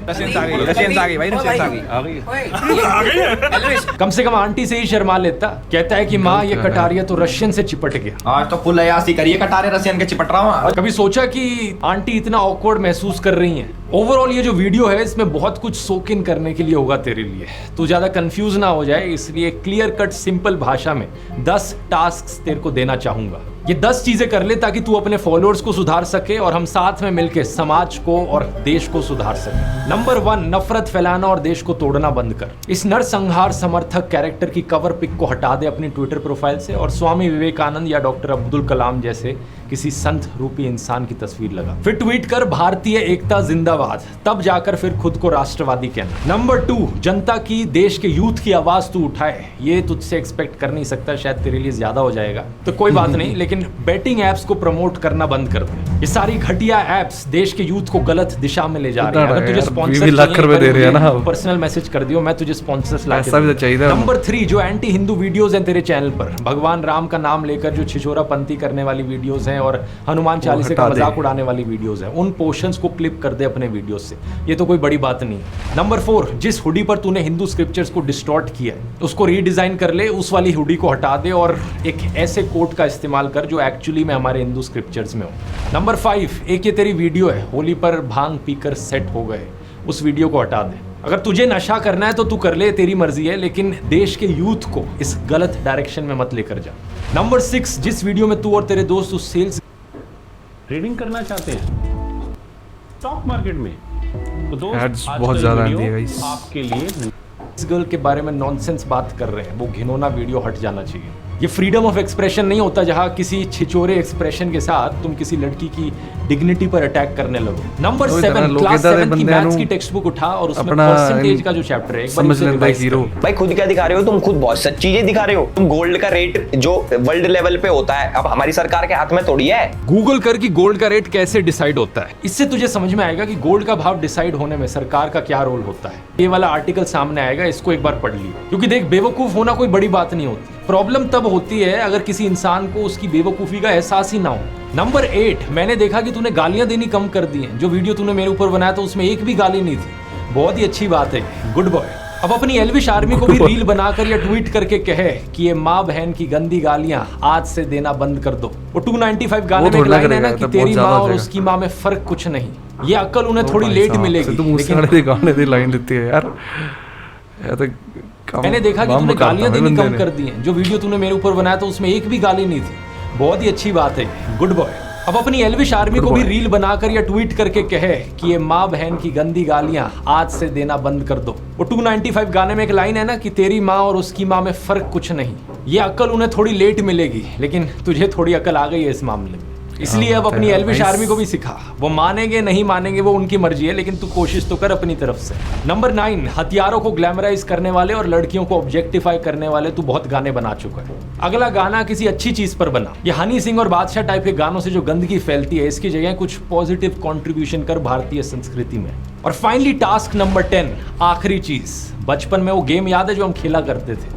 [SPEAKER 2] कम से कम आंटी से ही शर्मा लेता। कहता है कि माँ ये कटारिया तो रशियन से चिपट गया।
[SPEAKER 9] आज तो फुल अयासी करिए, कटारे रशियन के चिपट रहा हूँ।
[SPEAKER 2] कभी सोचा कि आंटी इतना ऑकवर्ड महसूस कर रही हैं ओवरऑल ये जो वीडियो है इसमें बहुत कुछ सोक इन करने के लिए होगा तेरे लिए। तू ज्यादा कंफ्यूज ना हो जाए, इसलिए क्लियर कट सिंपल भाषा में 10 टास्क तेरे को देना चाहूंगा। ये 10 चीजें कर ले ताकि तू अपने फॉलोअर्स को सुधार सके और हम साथ में मिलकर समाज को और देश को सुधार सके। नंबर 1, नफरत फैलाना और देश को तोड़ना बंद कर। इस नरसंहार समर्थक कैरेक्टर की कवर पिक को हटा दे अपनी ट्विटर प्रोफाइल से और स्वामी विवेकानंद या डॉक्टर अब्दुल कलाम जैसे किसी संत रूपी इंसान की तस्वीर लगा। फिर ट्वीट कर भारतीय एकता जिंदाबाद, तब जाकर फिर खुद को राष्ट्रवादी कहना। नंबर 2, जनता की, देश के यूथ की आवाज तू उठाए। ये तुझसे एक्सपेक्ट कर नहीं सकता, शायद तेरे लिए ज्यादा हो जाएगा तो कोई बात नहीं, लेकिन बेटिंग एप्स को प्रमोट करना बंद कर दे। ये सारी घटिया एप्स देश के यूथ को गलत दिशा में ले जा रही है। अगर तुझे स्पॉन्सर पर्सनल मैसेज कर दियो, मैं तुझे स्पॉन्सर्स ला के दूंगा। नंबर 3, जो एंटी हिंदू वीडियोस हैं तेरे चैनल पर, भगवान राम का नाम लेकर जो छिछोरापंथी करने वाली वीडियोस हैं और हनुमान चालीसा का मजाक उड़ाने वाली वीडियोस हैं, उन पोर्शंस को क्लिप कर दे अपने वीडियोस से। ये तो कोई बड़ी बात नहीं। नंबर 4, जिस हुडी पर तूने हिंदू स्क्रिप्चर्स को डिस्टॉर्ट किया है उसको रीडिजाइन कर ले, उस वाली हुडी को हटा दे और एक ऐसे कोट का इस्तेमाल कर जो एक्चुअली में हमारे हिंदू स्क्रिप्चर्स में हो। नंबर 5, एक ये तेरी वीडियो है होली पर भांग पीकर सेट हो गए, उस वीडियो को हटा दे। अगर तुझे नशा करना है तो तू कर ले, तेरी मर्जी है, लेकिन देश के यूथ को इस गलत डायरेक्शन में मत लेकर जा। नंबर 6, जिस वीडियो में तू और तेरे दोस्त उस सेल्स
[SPEAKER 3] ट्रेडिंग करना चाहते हैं स्टॉक मार्केट में तो दोस्त
[SPEAKER 1] बहुत ज्यादा आती है गाइस
[SPEAKER 3] आपके लिए।
[SPEAKER 2] इस गर्ल के बारे में नॉनसेंस बात कर रहे हैं, वो घिनौना वीडियो हट जाना चाहिए। ये फ्रीडम ऑफ एक्सप्रेशन नहीं होता जहां किसी छिछोरे एक्सप्रेशन के साथ तुम किसी लड़की की डिग्निटी पर अटैक करने लगो। नंबर 7, क्लास 7 की मैथ्स की टेक्स्ट बुक उठा और उसमें परसेंटेज का जो चैप्टर है एक बार उसे रिवाइज करो।
[SPEAKER 6] भाई खुद क्या दिखा रहे हो तुम? खुद बहुत सच चीजें दिखा रहे हो तुम। गोल्ड का रेट जो वर्ल्ड लेवल पे होता है अब हमारी सरकार के हाथ में थोड़ी है।
[SPEAKER 2] गूगल कर कि गोल्ड का रेट कैसे डिसाइड होता है, इससे तुझे समझ में आएगा कि गोल्ड का भाव डिसाइड होने में सरकार का क्या रोल होता है। ये वाला आर्टिकल सामने आएगा, इसको एक बार पढ़ लियो, क्योंकि देख बेवकूफ होना कोई बड़ी बात नहीं होती। प्रॉब्लम तब होती है अगर किसी इंसान को उसकी बेवकूफी का एहसास ही ना हो। नंबर 8, मैंने देखा कि तूने गालियां देनी कम कर दी हैं। जो वीडियो तूने मेरे ऊपर बनाया था उसमें एक भी गाली नहीं थी। बहुत ही अच्छी बात है, गुड बॉय। अब अपनी एल्विश आर्मी को भी रील बनाकर या ट्वीट करके कहे कि ये माँ बहन की गंदी गालियां आज से देना बंद कर दो। वो 295 गाने में लाइन है ना कि तेरी माँ और उसकी माँ में फर्क कुछ नहीं। ये अक्ल उन्हें थोड़ी लेट मिलेगी, मैंने देखा कि तूने गालियां देनी कम कर दी हैं। जो वीडियो तूने मेरे ऊपर बनाया था उसमें एक भी गाली नहीं थी। बहुत ही अच्छी बात है, गुड बॉय। अब अपनी एल्विश आर्मी को भी रील बनाकर या ट्वीट करके कहे कि ये माँ बहन की गंदी गालियां आज से देना बंद कर दो। वो 295 गाने में एक लाइन है ना कि तेरी माँ और उसकी माँ में फर्क कुछ नहीं। ये अक्ल उन्हें थोड़ी लेट मिलेगी, लेकिन तुझे थोड़ी अक्ल आ गई है इस मामले में। इसलिए अब अपनी एल्विश आर्मी को भी सिखा। वो मानेंगे नहीं मानेंगे वो उनकी मर्जी है, लेकिन तू कोशिश तो कर अपनी तरफ से। नंबर 9, हथियारों को ग्लैमराइज करने वाले और लड़कियों को ऑब्जेक्टिफाई करने वाले तू बहुत गाने बना चुका है। अगला गाना किसी अच्छी चीज पर बना। ये हनी सिंह और बादशाह टाइप के गानों से जो गंदगी फैलती है, इसकी जगह कुछ पॉजिटिव कॉन्ट्रीब्यूशन कर भारतीय संस्कृति में। और फाइनली टास्क नंबर 10, आखिरी चीज। बचपन में वो गेम याद है जो हम खेला करते थे,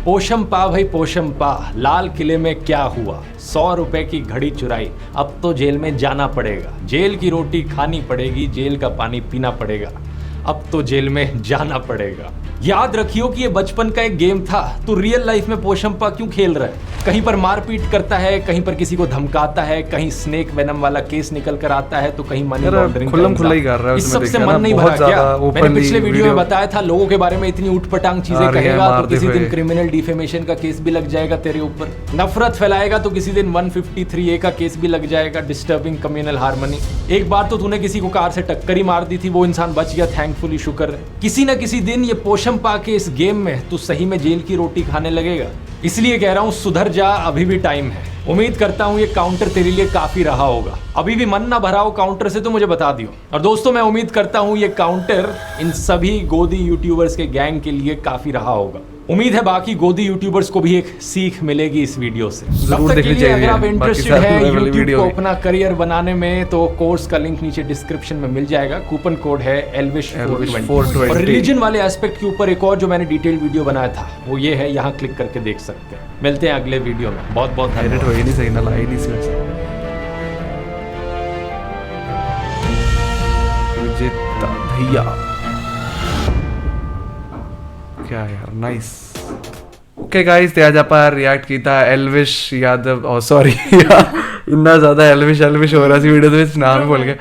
[SPEAKER 2] पोशम पा भाई पोशम पा, लाल किले में क्या हुआ, 100 रुपए की घड़ी चुराई, अब तो जेल में जाना पड़ेगा, जेल की रोटी खानी पड़ेगी, जेल का पानी पीना पड़ेगा, अब तो जेल में जाना पड़ेगा। याद रखियो कि ये बचपन का एक गेम था। तू रियल लाइफ में पोशंपा क्यों खेल रहा है? कहीं पर मारपीट करता है, कहीं पर किसी को धमकाता है, कहीं स्नेक वेनम वाला केस निकल कर आता है, तो कहीं मनी लॉन्ड्रिंग का। इस सबसे मन नहीं भरा क्या? मैंने पिछले वीडियो में बताया था लोगों के बारे में इतनी उठपटांग चीजें कहेगा तो किसी दिन क्रिमिनल डिफेमेशन का केस भी लग जाएगा तेरे ऊपर। नफरत फैलाएगा तो किसी दिन 153A का केस भी लग जाएगा, डिस्टर्बिंग कम्युनल हार्मनी। एक बार तो तूने किसी को कार से टक्कर ही मार दी थी, वो इंसान बच गया, थैंकफुली शुक्र। किसी न किसी दिन ये पोशम पा के इस गेम में तू सही में जेल की रोटी खाने लगेगा। इसलिए कह रहा हूँ सुधर जा, अभी भी टाइम है। उम्मीद करता हूँ ये काउंटर तेरे लिए काफी रहा होगा। अभी भी मन ना भरा हो काउंटर से तो मुझे बता दियो। और दोस्तों मैं उम्मीद करता हूँ ये काउंटर इन सभी गोदी यूट्यूबर्स के गैंग के लिए काफी रहा होगा। उम्मीद है बाकी गोदी यूट्यूबर्स को भी एक सीख मिलेगी इस वीडियो से। तब तक के लिए अगर आप इंटरेस्टेड है यूट्यूब को अपना करियर बनाने में तो कोर्स का लिंक नीचे डिस्क्रिप्शन में मिल जाएगा। कूपन कोड है ELVISH420। और रिलीजन वाले एस्पेक्ट के ऊपर एक और जो मैंने डिटेल वीडियो बनाया था वो ये है, यहाँ क्लिक करके देख सकते हैं। मिलते हैं अगले वीडियो में। बहुत बहुत
[SPEAKER 1] धन्यवाद। क्या यार, नाइस। ओके गाइस, ते आज आप रिएक्ट किया एल्विश यादव, सॉरी ਇੰਨਾ ਜ਼ਿਆਦਾ ਐਲਵਿਸ਼ ਹੋ ਰਿਹਾ ਸੀ ਵੀਡੀਓ ਦੇ ਵਿੱਚ, ਨਾਮ ਭੁੱਲ ਗਿਆ।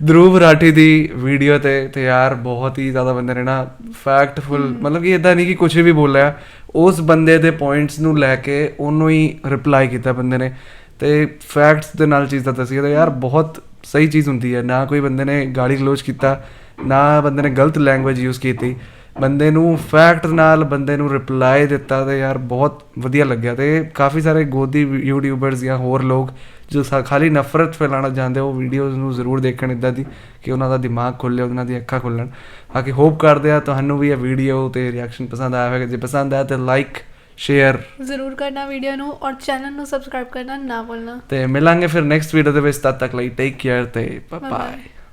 [SPEAKER 1] ਧਰੂਵ ਰਾਠੀ ਦੀ ਵੀਡੀਓ ਤੇ ਯਾਰ ਬਹੁਤ ਹੀ ਜ਼ਿਆਦਾ ਬੰਦੇ ਨੇ ਨਾ ਫੈਕਟਫੁਲ, ਮਤਲਬ ਕਿ ਇੱਦਾਂ ਨਹੀਂ ਕਿ ਕੁਛ ਵੀ ਬੋਲਿਆ, ਉਸ ਬੰਦੇ ਦੇ ਪੁਆਇੰਟਸ ਨੂੰ ਲੈ ਕੇ ਉਹਨੂੰ ਹੀ ਰਿਪਲਾਈ ਕੀਤਾ ਬੰਦੇ ਨੇ, ਤੇ ਫੈਕਟਸ ਦੇ ਨਾਲ ਚੀਜ਼ਾਂ ਦੱਸੀਆਂ। ਤਾਂ ਯਾਰ ਬਹੁਤ ਸਹੀ ਚੀਜ਼ ਹੁੰਦੀ ਹੈ, ਨਾ ਕੋਈ ਬੰਦੇ ਨੇ ਗਾਲੀ ਗਲੋਚ ਕੀਤਾ, ਨਾ ਬੰਦੇ ਨੇ ਗਲਤ ਲੈਂਗੁਏਜ ਯੂਜ਼ ਕੀਤੀ, ਬੰਦੇ ਨੂੰ ਫੈਕਟ ਨਾਲ ਬੰਦੇ ਨੂੰ ਰਿਪਲਾਈ ਦਿੱਤਾ, ਤੇ ਯਾਰ ਬਹੁਤ ਵਧੀਆ ਲੱਗਿਆ। ਤੇ ਕਾਫੀ ਸਾਰੇ ਗੋਦੀ ਯੂਟਿਊਬਰਸ ਜਾਂ ਹੋਰ ਲੋਕ ਜੋ ਖਾਲੀ ਨਫ਼ਰਤ ਫੈਲਾਉਣਾ ਚਾਹੁੰਦੇ, ਉਹ ਵੀਡੀਓਜ਼ ਨੂੰ ਜ਼ਰੂਰ ਦੇਖਣ ਇੱਦਾਂ ਦੀ ਕਿ ਉਹਨਾਂ ਦਾ ਦਿਮਾਗ ਖੁੱਲ੍ਹੇ, ਉਹਨਾਂ ਦੀਆਂ ਅੱਖਾਂ ਖੁੱਲ੍ਹਣ। ਬਾਕੀ ਹੋਪ ਕਰਦੇ ਆ ਤੁਹਾਨੂੰ ਵੀ ਇਹ ਵੀਡੀਓ ਤੇ ਰਿਐਕਸ਼ਨ ਪਸੰਦ ਆਇਆ ਹੋਵੇਗਾ। ਜੇ ਪਸੰਦ ਆਇਆ ਤਾਂ ਲਾਈਕ ਸ਼ੇਅਰ
[SPEAKER 7] ਜ਼ਰੂਰ ਕਰਨਾ ਵੀਡੀਓ ਨੂੰ, ਔਰ ਚੈਨਲ ਨੂੰ ਸਬਸਕ੍ਰਾਈਬ ਕਰਨਾ ਨਾ ਭੁੱਲਣਾ।
[SPEAKER 1] ਤੇ ਮਿਲਾਂਗੇ ਫਿਰ ਨੈਕਸਟ ਵੀਡੀਓ ਦੇ ਵਿੱਚ, ਤਦ ਤੱਕ ਲਈ ਟੇਕ ਕੇਅਰ ਤੇ ਬਾਏ ਬਾਏ।